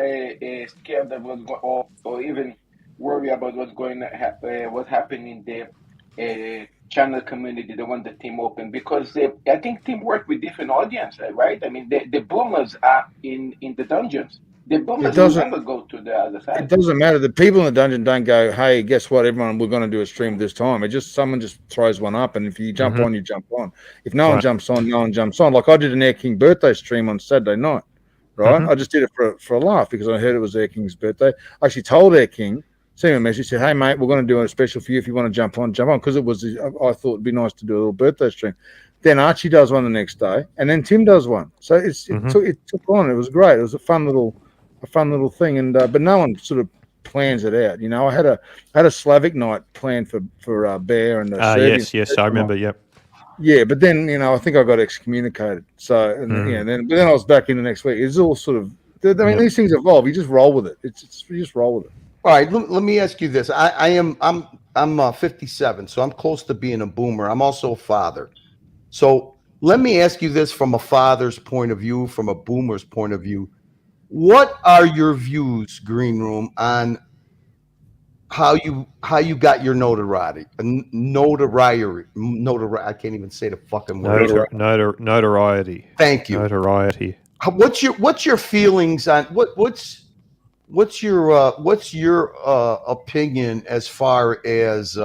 scared of what's going, or even worry about what's going to what's happening in the channel community, the one that Tim opened, because I think Tim worked with different audiences, right? I mean, the boomers are in the dungeons. The boomers will never go to the other side. It doesn't matter. The people in the dungeon don't go, hey, guess what, everyone, we're going to do a stream this time. Someone just throws one up, and if you jump on, you jump on. If no one jumps on, no one jumps on. Like I did an Air King birthday stream on Saturday night, right? I just did it for a laugh because I heard it was Air King's birthday. I actually told Air King, sent him a message, said, hey, mate, we're going to do a special for you. If you want to jump on, because I thought it'd be nice to do a little birthday stream. Then Archie does one the next day, and then Tim does one. So it took on. It was great. It was a fun little thing, and but no one sort of plans it out. I had a Slavic night planned for Bear and yes, I remember. Yeah, but then I think I got excommunicated. So but then I was back in the next week. It's all sort of These things evolve. You just roll with it. You just roll with it. All right, let me ask you this. I'm 57, so I'm close to being a boomer. I'm also a father. So let me ask you this from a father's point of view, from a boomer's point of view. What are your views, Green Room, on how you got your notoriety? Notoriety. I can't even say the fucking word. Notoriety. Thank you. Notoriety. What's your feelings on what's your opinion as far as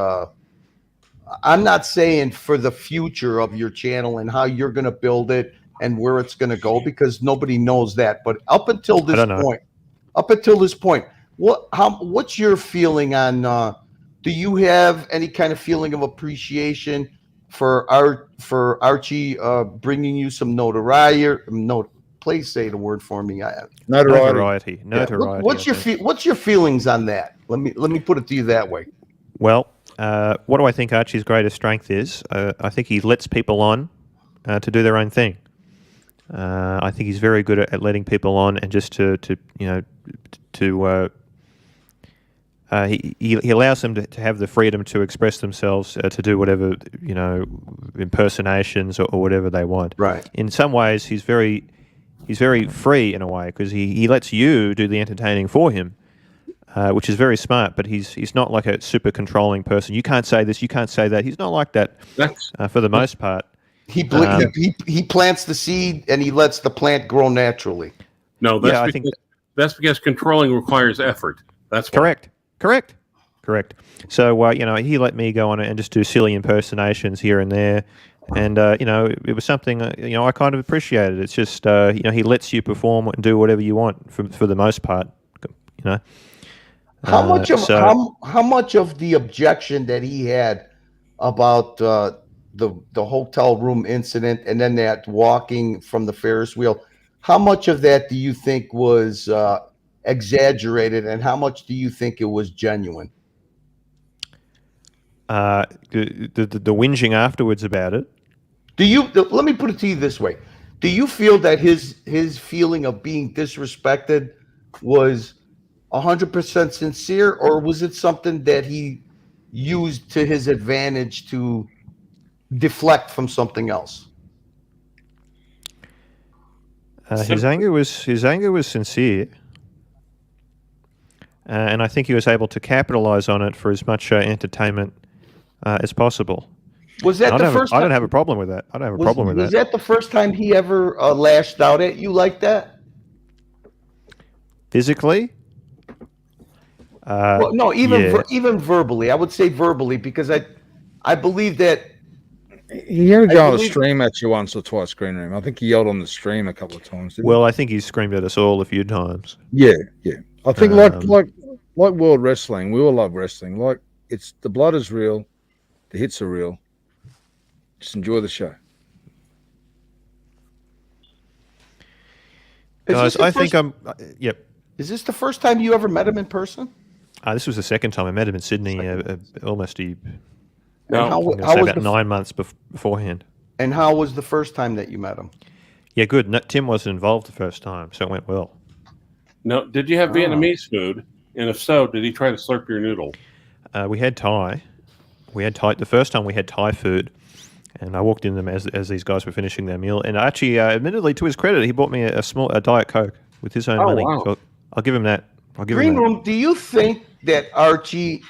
I'm not saying for the future of your channel and how you're going to build it and where it's going to go, because nobody knows that, but up until this point, what's your feeling on do you have any kind of feeling of appreciation for Archie bringing you some notoriety? Please say the word for me. Notoriety. What's your feelings on that? Let me put it to you that way. Well, what do I think Archie's greatest strength is? I think he lets people on to do their own thing. I think he's very good at letting people on and just he allows them to have the freedom to express themselves, to do whatever, impersonations or whatever they want. Right. In some ways, he's very free in a way, because he lets you do the entertaining for him, which is very smart. But he's not like a super controlling person. You can't say this, you can't say that. He's not like that for the most part. He plants the seed and he lets the plant grow naturally. No, that's because controlling requires effort. That's why. Correct. So he let me go on and just do silly impersonations here and there. And, it was something, I kind of appreciated. It's just, he lets you perform and do whatever you want for the most part, How much of the objection that he had about the hotel room incident and then that walking from the Ferris wheel, how much of that do you think was exaggerated and how much do you think it was genuine? The whinging afterwards about it. Let me put it to you this way. Do you feel that his feeling of being disrespected was 100% sincere, or was it something that he used to his advantage to deflect from something else? His anger was sincere, and I think he was able to capitalize on it for as much entertainment as possible. Was that the first time? I don't have a problem with that. Was that the first time he ever lashed out at you like that? Physically? Well, no, even verbally. I would say verbally, because I believe that he had to go on a stream at you once or twice, Green Room. I think he yelled on the stream a couple of times. Well, I think he screamed at us all a few times. Yeah. I think like World Wrestling, we all love wrestling. Like, it's the blood is real, the hits are real. Just enjoy the show. Guys, I think I'm... yep. Is this the first time you ever met him in person? This was the second time I met him in Sydney, almost about 9 months beforehand. And how was the first time that you met him? Yeah, good. No, Tim wasn't involved the first time, so it went well. No, did you have Vietnamese food? And if so, did he try to slurp your noodle? We had Thai. The first time we had Thai food, and I walked in them as these guys were finishing their meal. And Archie, admittedly, to his credit, he bought me a Diet Coke with his own money. Wow. So I'll give him that. Green Room, do you think that Archie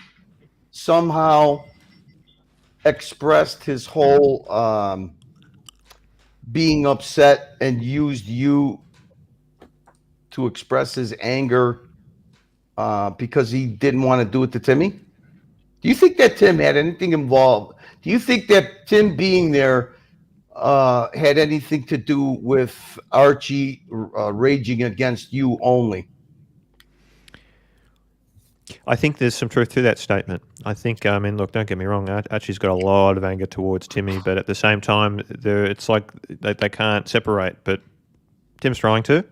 somehow expressed his whole being upset and used you to express his anger because he didn't want to do it to Timmy? Do you think that Tim had anything involved? Do you think that Tim being there had anything to do with Archie raging against you only? I think there's some truth to that statement. I think, look, don't get me wrong, Archie's got a lot of anger towards Timmy, but at the same time, it's like they can't separate, but Tim's trying to.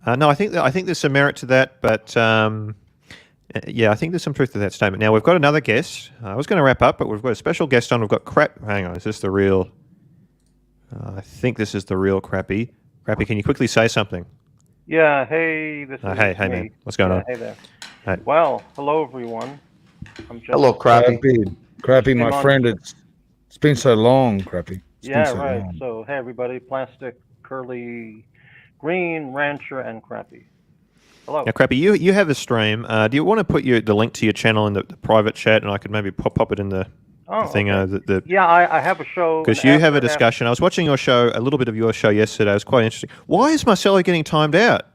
No, I think there's some merit to that, but I think there's some truth to that statement. Now, we've got another guest. I was going to wrap up, but we've got a special guest on. We've got hang on, is this the real... I think this is the real Crappie. Crappie, can you quickly say something? Yeah, hey, this is Hey, me. man. What's going Yeah, on? hey there. Hey. Well, hello everyone. I'm just Hello, Crappie. Crappie, came my on- friend. It's been so long, Crappie. It's been yeah, so right. long. So hey everybody, Plastic, Curly, Green, Rancher, and Crappie. Hello. Now, Crappie, you have a stream. Do you want to put the link to your channel in the private chat, and I could maybe pop it in the thing? Okay. Yeah, I have a show. Because you have a discussion. I was watching your show, a little bit of your show yesterday. It was quite interesting. Why is Marcelo getting timed out?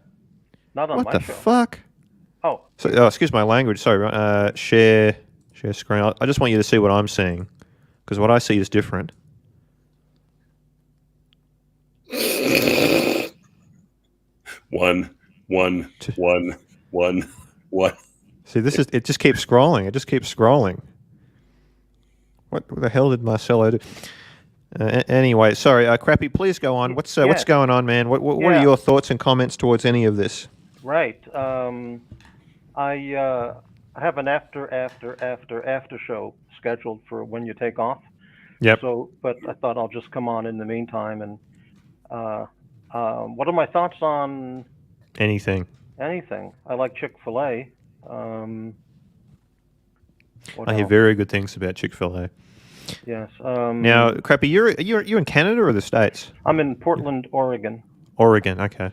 Not on what my the show. fuck? Oh. So, excuse my language. Sorry. Share screen. I just want you to see what I'm seeing, because what I see is different. One. See, it just keeps scrolling. It just keeps scrolling. What the hell did Marcelo do? Anyway, sorry, Crappie, please go on. What's going on, man? What are your thoughts and comments towards any of this? Right. I have an after show scheduled for when you take off. Yep. So, but I thought I'll just come on in the meantime. And what are my thoughts on anything? Anything. I like Chick-fil-A. I hear very good things about Chick-fil-A. Yes. Now, Crappie, you're in Canada or the States? I'm in Portland, Oregon. Oregon, okay.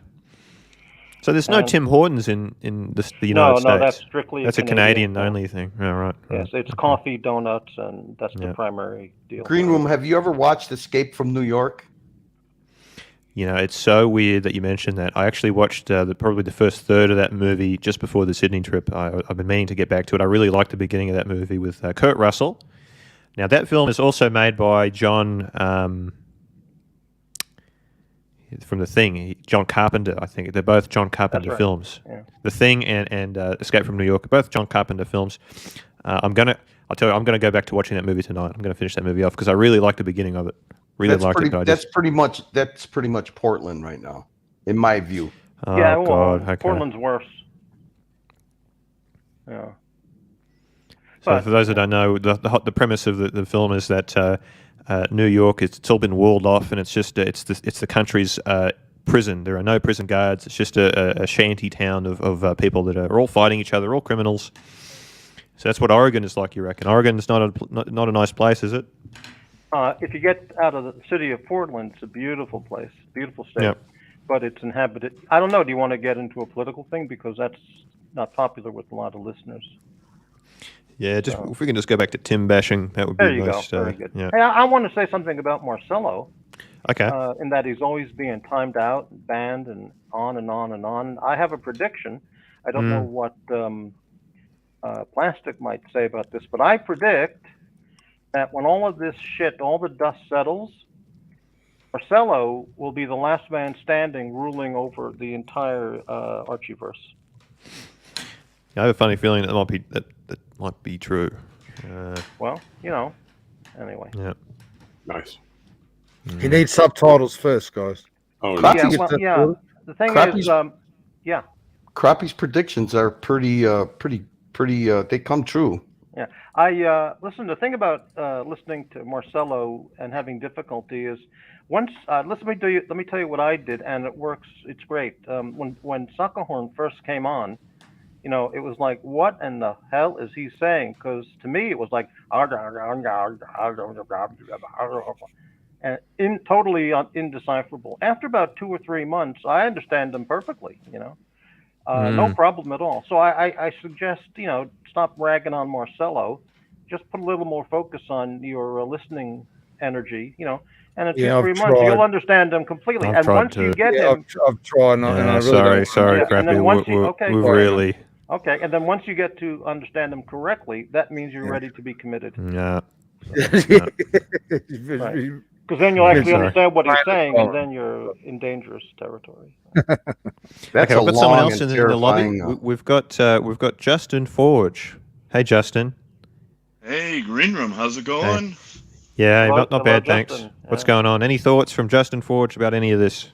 So there's no Tim Hortons in the United States? No, that's strictly a Canadian only thing. Oh, right. Yes, it's coffee, donuts, and that's the primary deal. Green Room, have you ever watched Escape from New York? You know, it's so weird that you mentioned that. I actually watched probably the first third of that movie just before the Sydney trip. I've been meaning to get back to it. I really liked the beginning of that movie with Kurt Russell. Now, that film is also made by John from The Thing, John Carpenter, I think. They're both John Carpenter films. Yeah. The Thing and Escape from New York are both John Carpenter films. I'll tell you, I'm going to go back to watching that movie tonight. I'm going to finish that movie off because I really like the beginning of it. That's pretty much Portland right now, in my view. Oh, yeah, well, God. Okay. Portland's worse. Yeah. So for those that don't know, the premise of the film is that New York, it's all been walled off, and it's just it's the country's prison. There are no prison guards. It's just a shanty town of people that are all fighting each other, all criminals. So that's what Oregon is like, you reckon? Oregon is not a nice place, is it? If you get out of the city of Portland, it's a beautiful place, beautiful state. Yep. But it's inhabited. I don't know. Do you want to get into a political thing? Because that's not popular with a lot of listeners. Yeah, if we can just go back to Tim bashing, that would be nice. There you go. Very good. Yeah. Hey, I want to say something about Marcelo. Okay. In that he's always being timed out, and banned, and on and on and on. I have a prediction. I don't know what Plastic might say about this, but I predict that when all of this shit, all the dust settles, Marcelo will be the last man standing, ruling over the entire Archieverse. I have a funny feeling that might be true. Well, anyway. Yeah. Nice. He needs subtitles first, guys. Oh, The thing is, Crappie's predictions are pretty. They come true. Yeah, I listen. The thing about listening to Marcelo and having difficulty is once. Let me tell you what I did, and it works. It's great. When Suckerhorn first came on, it was like, what in the hell is he saying? Because to me, it was like, and totally indecipherable. After about 2 or 3 months, I understand them perfectly. No problem at all. So I suggest, stop ragging on Marcelo. Just put a little more focus on your listening energy, and in 2-3 months, you'll understand them completely. I've once you get him... I've tried. And I really sorry, Crappie. Okay, and then once you get to understand them correctly, that means you're ready to be committed. Yeah. Right. Because then you'll actually understand what he's saying, and then you're in dangerous territory. That's we've got someone else in the lobby. terrifying, We've got Justin Forge. Hey, Justin. Hey, Green Room, how's it going? Yeah, Hello, not bad, hello, thanks. Justin. What's going on? Any thoughts from Justin Forge about any of this?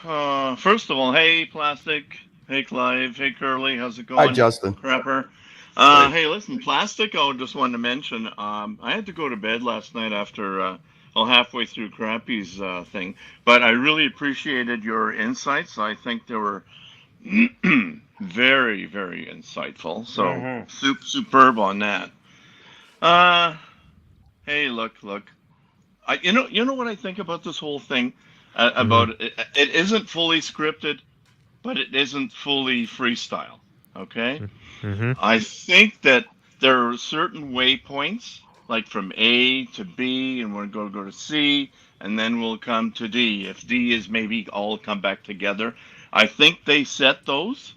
First of all, hey, Plastic. Hey, Clive. Hey, Curly. How's it going? Hi, Justin. Crapper. Hey, listen, Plastic, I just wanted to mention, I had to go to bed last night after, halfway through Crappie's thing, but I really appreciated your insights. I think they were Very, very insightful. So superb on that. Hey, look. You know what I think about this whole thing? About it isn't fully scripted, but it isn't fully freestyle. Okay. I think that there are certain waypoints, like from A to B, and we're going to go to C, and then we'll come to D. If D is maybe all come back together, I think they set those,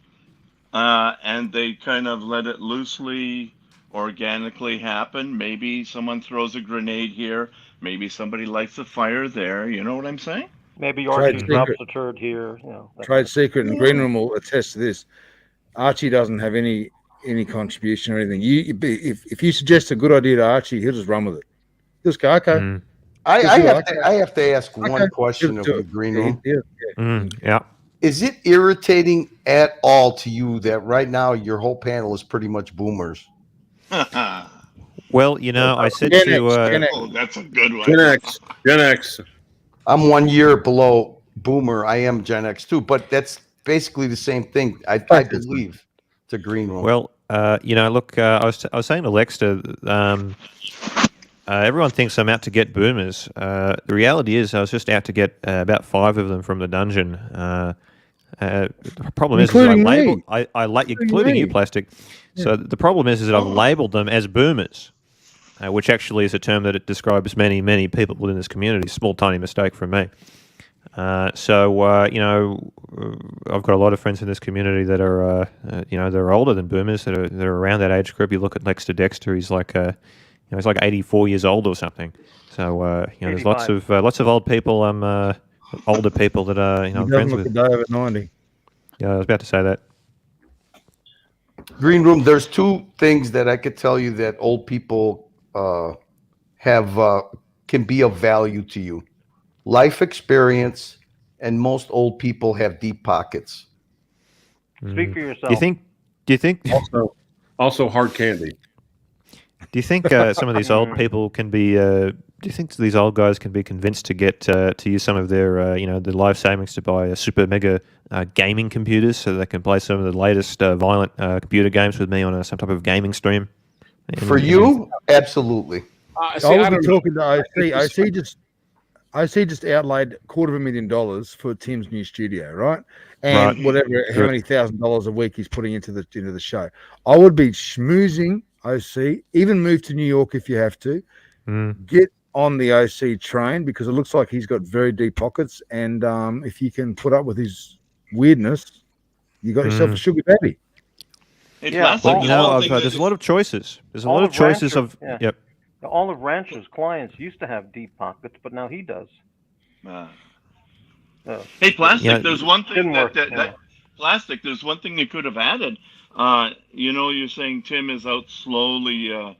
and they kind of let it loosely, organically happen. Maybe someone throws a grenade here. Maybe somebody lights a fire there. You know what I'm saying? Maybe Archie drops a turd here. You know, Trade secret, and Green Room will attest to this. Archie doesn't have any contribution or anything. If you suggest a good idea to Archie, he'll just run with it. He'll just go, okay. I have to ask one question of the Green Room. Yeah. Is it irritating at all to you that right now your whole panel is pretty much boomers? Well, I said to... oh, that's a good one. Gen X. I'm 1 year below boomer. I am Gen X too, but that's basically the same thing. I believe it's a Green Room. Well, look, I was saying to Lexter, everyone thinks I'm out to get boomers. The reality is I was just out to get about 5 of them from the dungeon. The problem is including you, Plastic. Yeah. So the problem is that I've labelled them as boomers, which actually is a term that it describes many, many people within this community. Small, tiny mistake from me. So I've got a lot of friends in this community that are, they're older than boomers, that are around that age group. You look at Lexter Dexter; he's like, he's like 84 years old or something. So there's lots of old people, older people that are, I'm friends with. He doesn't look a day over 90. Yeah, I was about to say that. Green Room. There's 2 things that I could tell you that old people can be of value to you. Life experience, and most old people have deep pockets. Speak for yourself. Do you think also hard candy? Do you think some of these old people can be? Do you think these old guys can be convinced to get to use some of their their life savings to buy a super mega gaming computers so they can play some of the latest violent computer games with me on some type of gaming stream? For you, absolutely. I was talking to OC. OC just outlaid $250,000 for Tim's new studio, right? And how many $1,000s a week he's putting into the show. I would be schmoozing OC, even move to New York if you have to. Get on the OC train because it looks like he's got very deep pockets, and if you can put up with his weirdness, you got yourself a sugar daddy. But there's a lot of choices. There's a lot of choices of yep. All of Rancher's clients used to have deep pockets, but now he does. Hey, Plastic, there's one thing Plastic, there's one thing you could have added. You're saying Tim is out slowly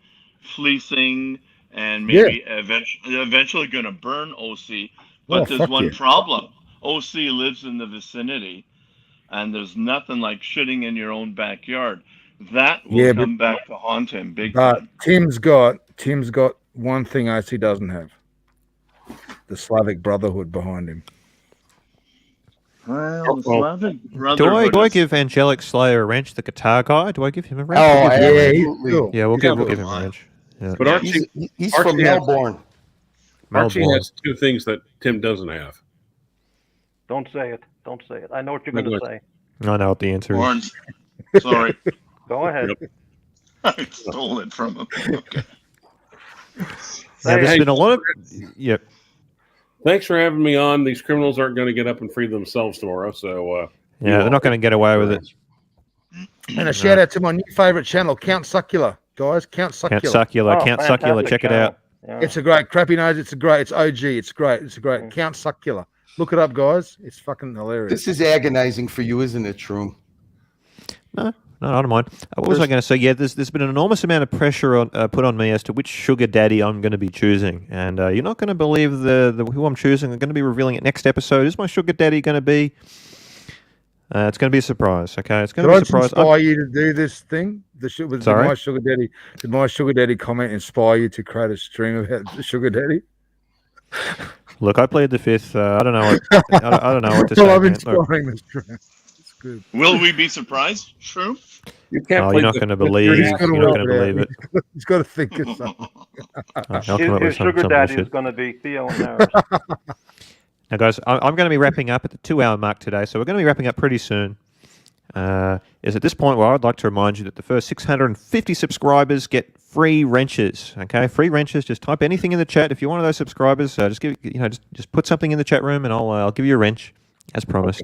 fleecing and maybe eventually going to burn OC. But there's one problem. OC lives in the vicinity, and there's nothing like shitting in your own backyard. That will come back to haunt him big time. Tim's got one thing OC doesn't have: the Slavic Brotherhood behind him. Well, the Slavic Brotherhood. Do I give Angelic Slayer Wrench, the guitar guy? Do I give him a wrench? Oh, absolutely. Yeah, we'll give him a wrench. Yeah. But Archie, he's from Melbourne. Archie has 2 things that Tim doesn't have. Don't say it. I know what you're going to say. I know what the answer is. Sorry. Go ahead. I stole it from him. Okay. Now, there's been a lot of... Yep. Thanks for having me on. These criminals aren't going to get up and free themselves tomorrow, so... they're not going to get away with it. And a shout out to my new favorite channel, Count Succula, guys. Count Succula. Count Succula. Check it out. Yeah. It's a great Crappie Nose. It's OG. It's great. Count Succula. Look it up, guys. It's fucking hilarious. This is agonizing for you, isn't it, Shroom? No, I don't mind. What was I going to say? Yeah, there's been an enormous amount of pressure put on me as to which sugar daddy I'm going to be choosing, and you're not going to believe who I'm choosing. I'm going to be revealing it next episode. Is my sugar daddy going to be? It's going to be a surprise. Okay, it's going to be a surprise. Did I inspire you to do this thing? Did my sugar daddy comment inspire you to create a stream about the sugar daddy? Look, I plead the fifth. I don't know what. I don't know what to say. Well, I'm inspiring this stream. good. Will we be surprised, Shroom? You can't Oh, play you're not the going to fifth believe. degree. He's got to You're not work going to believe it. out. He's got to think of something. I'll come up with His some sugar daddy is bullshit. going to be Theo and Harris. Now, guys, I'm going to be wrapping up at the 2-hour mark today, so we're going to be wrapping up pretty soon. Is at this point where I'd like to remind you that the first 650 subscribers get free wrenches. Okay, free wrenches. Just type anything in the chat. If you're one of those subscribers, just put something in the chat room, and I'll give you a wrench, as promised.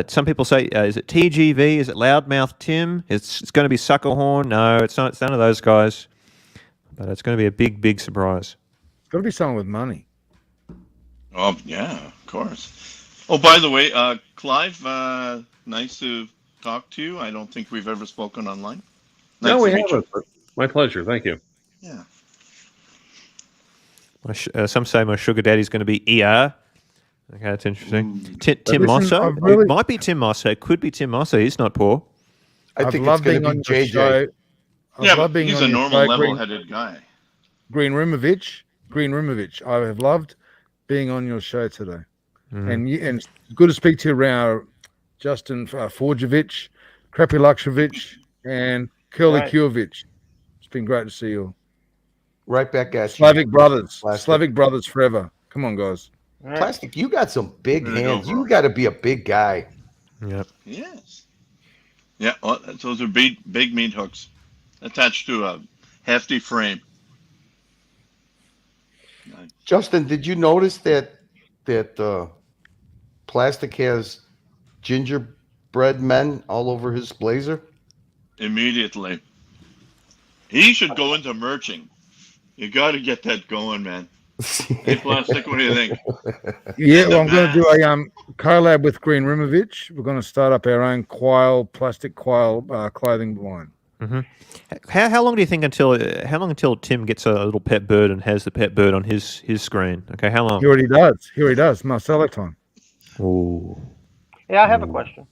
Some people say, is it TGV? Is it Loudmouth Tim? It's going to be Suckerhorn. No, it's not. It's none of those guys. But it's going to be a big, big surprise. It's got to be someone with money. Oh, yeah, of course. Oh, by the way, Clive, nice to talk to you. I don't think we've ever spoken online. Nice No, to we meet you. haven't. My pleasure. Thank you. Yeah. Some say my sugar daddy's going to be ER. Okay, that's interesting. Tim Listen, Mosso? I've really- It might be Tim Mosso. It could be Tim Mosso. He's not poor. I I've think it's loved going being to on be your JJ. show. Yeah, I've loved but being he's on a your normal, show, level-headed guy. Green Rimovich. I have loved being on your show today. And it's good to speak to you around Justin Forjevich, Crappie Luxury, and Curly Right. Kurevich. It's been great to see you all. Right back at you. Slavic brothers. Plastic. Slavic brothers forever. Come on, guys. All right. Plastic, you got some big There you go, hands. bro. You got to be a big guy. Yep. Yes. Yeah, well, those are big meat hooks attached to a hefty frame. Justin, did you notice that Plastic has gingerbread men all over his blazer? Immediately. He should go into merching. You got to get that going, man. Hey, Plastic, what do you think? Yeah, well, I'm going to do a collab with Green Rimovich. We're going to start up our own plastic quail clothing line. Mm-hmm. How long do you think until Tim gets a little pet bird and has the pet bird on his screen? Okay, how long? Here he does. Marcelo time. Ooh. Yeah, I have a question.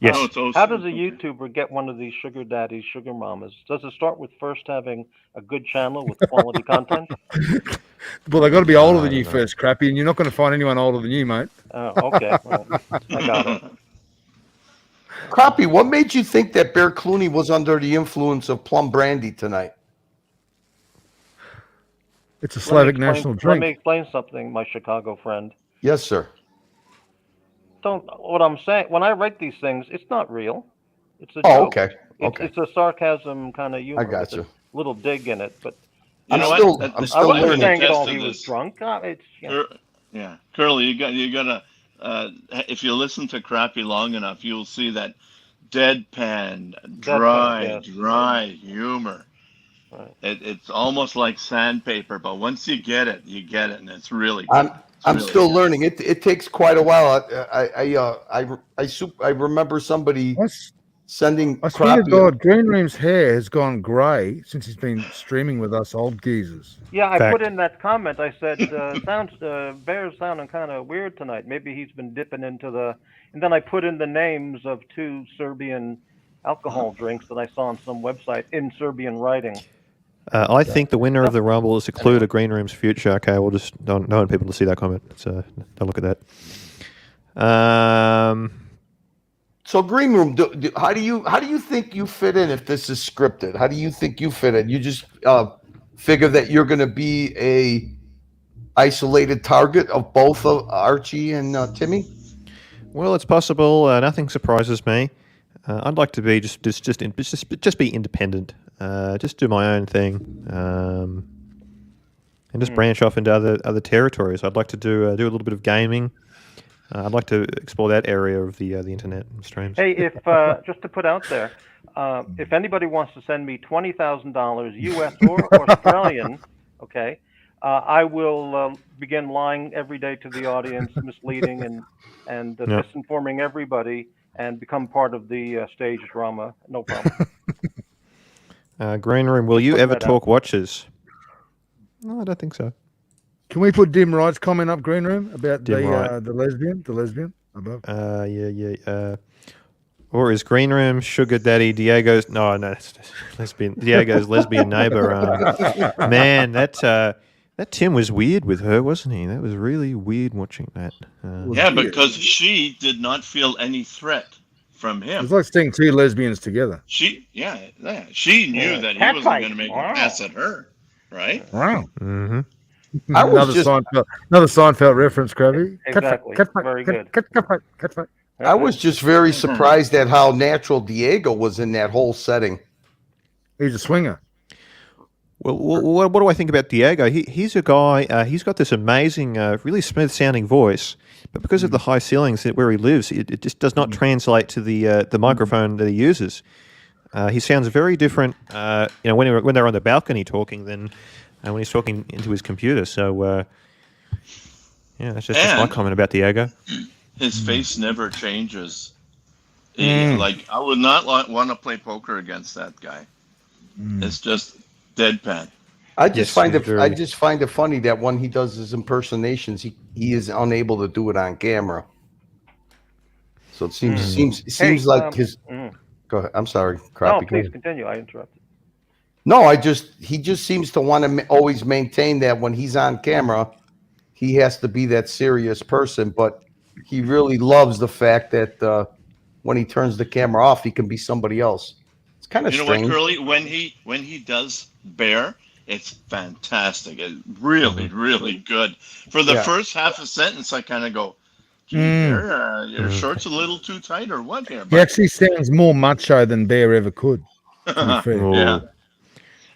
Yes. Oh, it's awesome. How does a YouTuber get one of these sugar daddies, sugar mamas? Does it start with first having a good channel with quality content? Well, they got to be older than I you don't know. first, Crappy, and you're not going to find anyone older than you, mate. Oh, okay. Well, I got it. Crappie, what made you think that Bear Clooney was under the influence of plum brandy tonight? It's a Slavic Let me national explain- Let me drink. explain something, my Chicago friend. Yes, sir. What I'm saying, when I write these things, it's not real. It's a Oh, joke. okay. Okay. It's a sarcasm kind of humor. I got with you. a little dig in it, but You I'm know still, what? I'm I still wasn't learning. saying it all. Test He of was this. drunk. It's Yeah, Curly, you gotta. If you listen to Crappy long enough, you'll see that deadpan, yes. dry humor. Right. It's almost like sandpaper, but once you get it, and it's really good. I'm really still good. learning. It takes quite a while. I remember somebody sending I swear to Crappie. God, Green Room's hair has gone grey since he's been streaming with us old geezers. Yeah, I Fact. put in that comment. I said, Bear's sounding kind of weird tonight. Maybe he's been dipping into the. And then I put in the names of 2 Serbian alcohol drinks that I saw on some website in Serbian writing. I think the winner of the Rumble is a clue to Green Room's future. Okay, we'll just don't want people to see that comment. So don't look at that. So Green Room, how do you think you fit in if this is scripted? How do you think you fit in? You just figure that you're going to be a isolated target of both of Archie and Timmy? Well, it's possible. Nothing surprises me. I'd like to be just be independent. Just do my own thing, and just branch off into other territories. I'd like to do a little bit of gaming. I'd like to explore that area of the internet and streams. Hey, if just to put out there, if anybody wants to send me $20,000 US or Australian, okay, I will begin lying every day to the audience, misleading and Yep. misinforming everybody, and become part of the stage drama. No problem. Green Room, will you Put ever that out. talk watches? No, I don't think so. Can we put Tim Wright's comment up, Green Room, about Tim Wright. the lesbian above? Yeah. Or is Green Room Sugar Daddy Diego's? No, it's lesbian. Diego's lesbian neighbor. Man, that That Tim was weird with her, wasn't he? That was really weird watching that. Yeah, because she did not feel any threat from him. It's like seeing two lesbians together. She knew that he wasn't going to make a pass at her, right? Wow. Mm-hmm. Another Seinfeld reference, Crappie. Exactly. Very good. I was just very surprised at how natural Diego was in that whole setting. He's a swinger. Well, what do I think about Diego? He's a guy. He's got this amazing, really smooth-sounding voice, but because of the high ceilings where he lives, it just does not translate to the microphone that he uses. He sounds very different, when they're on the balcony talking than when he's talking into his computer. So, that's just my comment about Diego. His face never changes. Like, I would not want to play poker against that guy. It's just deadpan. I just find it funny that when he does his impersonations, he is unable to do it on camera. So it seems like his. Go ahead. I'm sorry, Crappie. No, please continue. I interrupted. No, he just seems to want to always maintain that when he's on camera, he has to be that serious person. But he really loves the fact that when he turns the camera off, he can be somebody else. It's kind of strange. You know what, Curly? When he does Bear, it's fantastic. It's really, really good. For the first half a sentence, I kind of go, Bear, your short's a little too tight or what here? But He actually sounds more macho than Bear ever could. Yeah.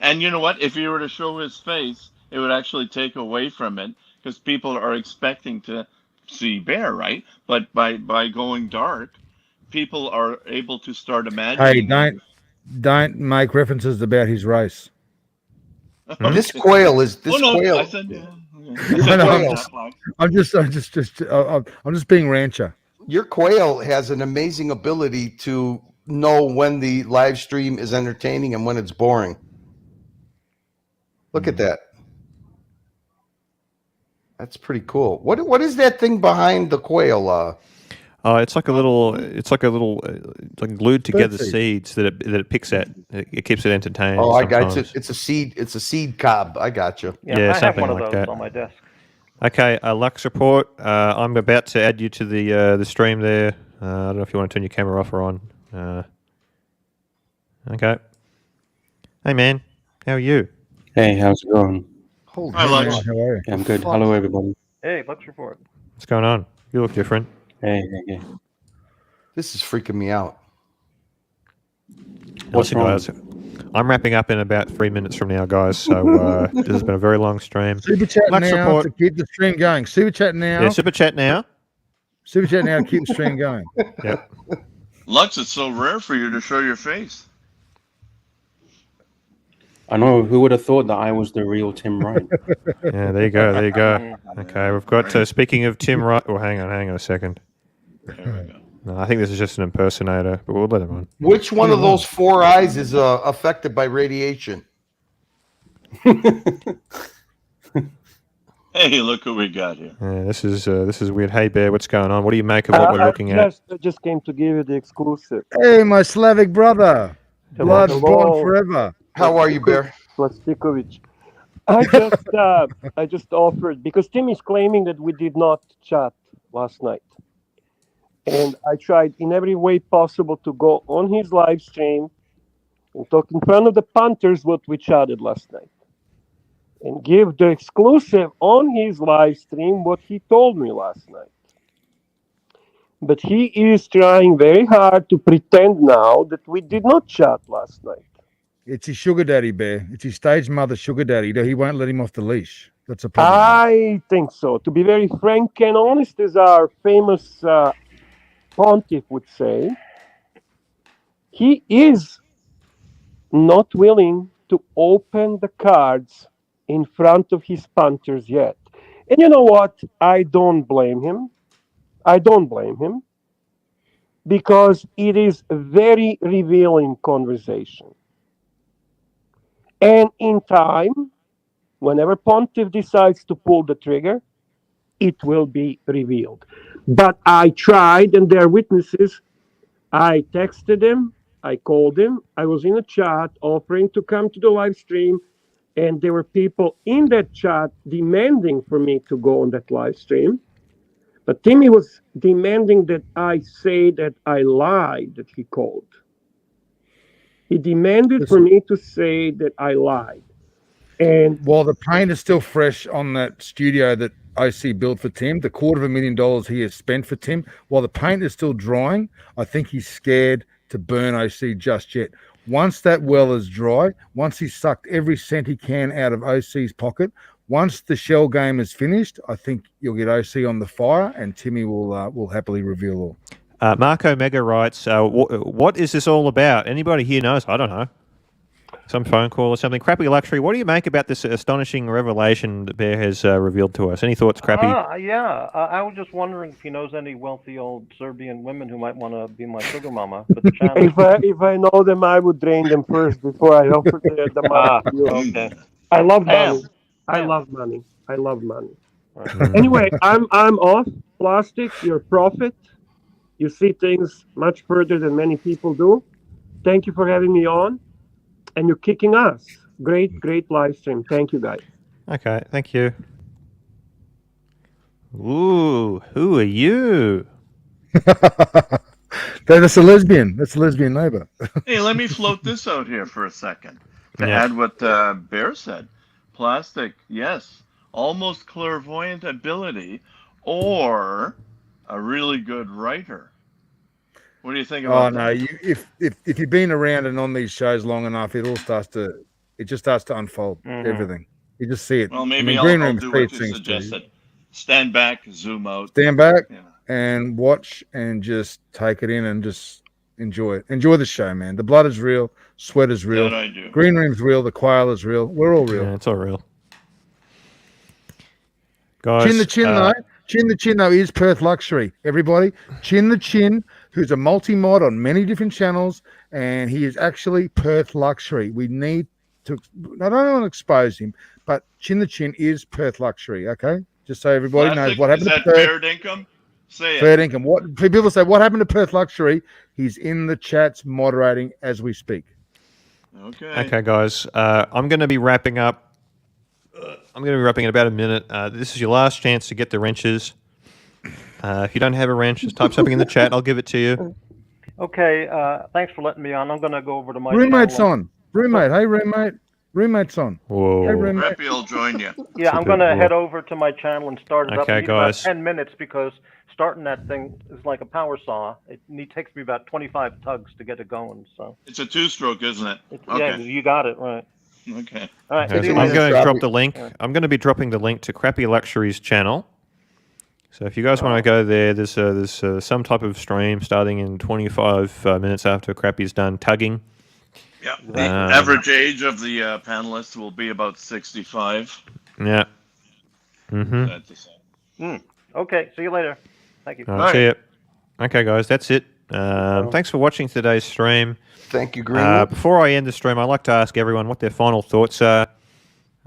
And you know what? If you were to show his face, it would actually take away from it because people are expecting to see Bear, right? But by going dark, people are able to start imagining. Hey, don't make references about his race. This quail is quail. I said, I'm just being rancher. Your quail has an amazing ability to know when the live stream is entertaining and when it's boring. Look at that. That's pretty cool. What is that thing behind the quail? It's like glued together seeds that it picks at. It keeps it entertained. Oh, I sometimes. got you. It's a seed. It's a seed cob. I got you. Yeah, I have something one of like those that. on my desk. Okay, Lux report. I'm about to add you to the stream there. I don't know if you want to turn your camera off or on. Okay. Hey man, how are you? Hey, how's it going? Hi, Lux. How are you? Yeah, I'm good. Hello, everybody. Hey, let's report. What's going on? You look different. Hey. This is freaking me out. What's Listen, wrong? guys, I'm wrapping up in about 3 minutes from now, guys. So this has been a very long stream. Super chat Lux now report. to keep the stream going. Super chat now. Yeah, super chat now. Super chat now to keep the stream going. Yep. Lux, it's so rare for you to show your face. I know. Who would have thought that I was the real Tim Wright? Yeah, there you go. Okay, we've got, speaking of Tim Wright, hang on a second. There we go. No, I think this is just an impersonator, but we'll let him on. Which one of those four eyes is affected by radiation? Hey, look who we got here. Yeah, this is weird. Hey, Bear, what's going on? What do you make of what we're looking at? I just came to give you the exclusive. Hey, my Slavic brother. Blood Hello. bond forever. How are you, Bear? Plastikovic. I just offered because Tim is claiming that we did not chat last night. And I tried in every way possible to go on his live stream and talk in front of the punters what we chatted last night. And give the exclusive on his live stream what he told me last night. But he is trying very hard to pretend now that we did not chat last night. It's his sugar daddy, Bear. It's his stage mother sugar daddy. He won't let him off the leash. That's a problem. I think so. To be very frank and honest, as our famous pontiff would say, he is not willing to open the cards in front of his punters yet. And you know what? I don't blame him. Because it is a very revealing conversation. And in time, whenever Pontiff decides to pull the trigger, it will be revealed. But I tried, and there are witnesses. I texted him, I called him, I was in a chat offering to come to the live stream. And there were people in that chat demanding for me to go on that live stream. But Timmy was demanding that I say that I lied, that he called. He demanded for me to say that I lied. And while the paint is still fresh on that studio that OC built for Tim, the $250,000 he has spent for Tim, while the paint is still drying, I think he's scared to burn OC just yet. Once that well is dry, once he's sucked every cent he can out of OC's pocket, once the shell game is finished, I think you'll get OC on the fire, and Timmy will happily reveal all. Marco Mega writes, what is this all about? Anybody here knows? I don't know. Some phone call or something. Crappie Luxury, what do you make about this astonishing revelation that Bear has revealed to us? Any thoughts, Crappie? Yeah. I was just wondering if he knows any wealthy old Serbian women who might want to be my sugar mama for the channel. If I know them, I would drain them first before I offer the money. Okay. I love money. Bam. I love money. I love money. Anyway, I'm off. Plastic, you're a prophet. You see things much further than many people do. Thank you for having me on. And you're kicking ass. Great live stream. Thank you, guys. Okay, thank you. Ooh, who are you? That's a lesbian. That's a lesbian neighbor. Hey, let me float this out here for a second to Yeah. add what Bear said. Plastic, yes, almost clairvoyant ability, or a really good writer. What do you think about that? If you've been around and on these shows long enough, it just starts to unfold everything. You just see it. Well, maybe Green I'll Room do what you things suggested. Stand back, zoom out. Stand back Yeah. and watch and just take it in and just enjoy it. Enjoy the show, man. The blood is real. Sweat is real. That I do. Green Room's real. The quail is real. We're all real. Yeah, it's all real. Guys, Chin the Chin, though. Chin the Chin, though, is Perth Luxury. Everybody, Chin the Chin, who's a multi-mod on many different channels, and he is actually Perth Luxury. We need to, I don't want to expose him, but Chin the Chin is Perth Luxury, okay? Just so everybody knows what happened to Is that Perth. fair income? Say it. Fair income. What people say, what happened to Perth Luxury? He's in the chats moderating as we speak. Okay, guys. I'm going to be wrapping up. I'm going to be wrapping in about a minute. This is your last chance to get the wrenches. If you don't have a wrench, just type something in the chat. I'll give it to you. Okay. Thanks for letting me on. I'm going to go over to my Roommate's channel. on. Roommate. Hey, roommate. Roommate's on. Whoa. Hey, roommate. Crappie will join you. Yeah, I'm going to head over to my channel and start it up. Okay, I need about guys. 10 minutes because starting that thing is like a power saw. It takes me about 25 tugs to get it going. So It's a two-stroke, isn't it? yeah, you got it right. Okay. All right. Okay, see you so I'm later. going to drop the link. I'm going to be dropping the link to Crappie Luxury's channel. So if you guys want to go there, there's some type of stream starting in 25 minutes after Crappie's done tugging. Yeah. The average age of the panelists will be about 65. Yeah. Mm-hmm. That's the same. Okay. See you later. Thank you. All right, see ya. Okay, guys, that's it. Thanks for watching today's stream. Thank you, Green. Before I end the stream, I'd like to ask everyone what their final thoughts are.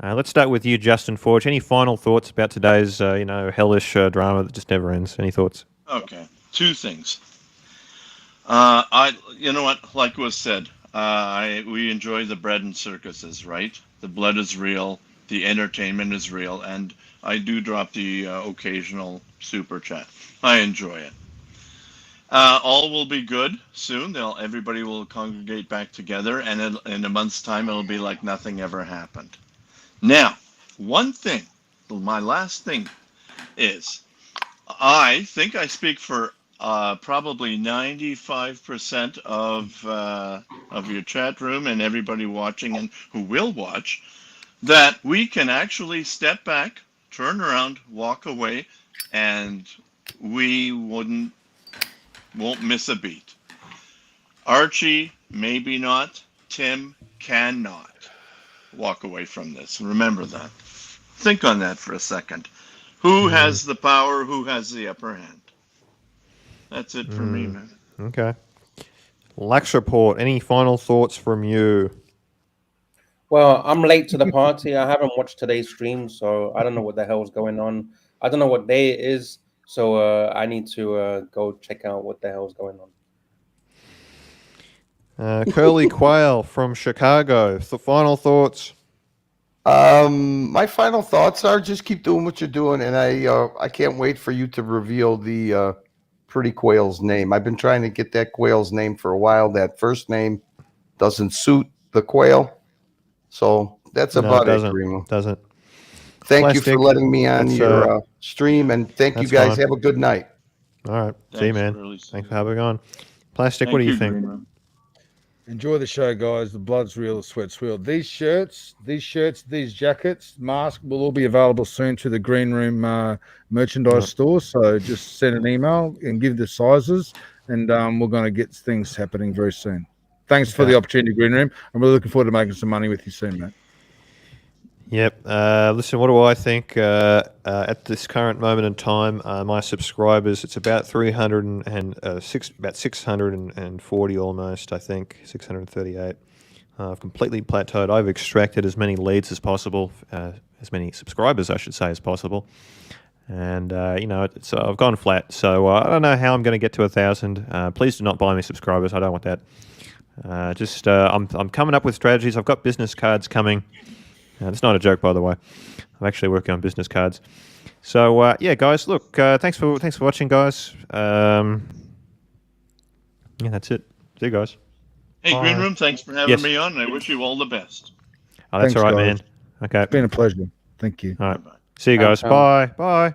Let's start with you, Justin Forge. Any final thoughts about today's, hellish drama that just never ends? Any thoughts? Okay. Two things. You know what? Like was said, we enjoy the bread and circuses, right? The blood is real, the entertainment is real, and I do drop the occasional super chat. I enjoy it. All will be good soon. Everybody will congregate back together, and in a month's time, it'll be like nothing ever happened. Now, one thing, my last thing is, I think I speak for probably 95% of your chat room and everybody watching and who will watch, that we can actually step back, turn around, walk away, and we won't miss a beat. Archie, maybe not. Tim cannot walk away from this. Remember that. Think on that for a second. Who has the power? Who has the upper hand? That's it for me, man. Okay. Lux Report, any final thoughts from you? Well, I'm late to the party. I haven't watched today's stream, so I don't know what the hell's going on. I don't know what day it is, so I need to go check out what the hell's going on. Curly Quail from Chicago. The final thoughts. My final thoughts are just keep doing what you're doing, and I can't wait for you to reveal the pretty quail's name. I've been trying to get that quail's name for a while. That first name doesn't suit the quail, so that's about it, Green. Doesn't. Thank you Plastic, for letting me on that's, your stream, and thank you that's guys. fine. Have a good night. All right. See you, Thanks, man. Burley. Thanks for having on. Plastic, Thank what do you you, think? Green Room. Enjoy the show, guys. The blood's real, the sweat's real. These shirts, these jackets, masks will all be available soon to the Green Room merchandise store. So just send an email and give the sizes, and we're going to get things happening very soon. Thanks for the opportunity, Green Room. I'm really looking forward to making some money with you soon, mate. Yep. Listen, what do I think? At this current moment in time, my subscribers, it's about 640 almost, I think, 638. I've completely plateaued. I've extracted as many leads as possible, as many subscribers, I should say, as possible. And, I've gone flat. So I don't know how I'm going to get to 1,000. Please do not buy me subscribers. I don't want that. I'm coming up with strategies. I've got business cards coming. It's not a joke, by the way. I'm actually working on business cards. So, guys, look, thanks for watching, guys. That's it. See you guys. Hey, Bye. Green Room, thanks for having me on, and I wish you all the best. Oh, that's Thanks, all right, guys. man. Okay. It's been a pleasure. Thank you. All right. See you guys. Bye. Bye.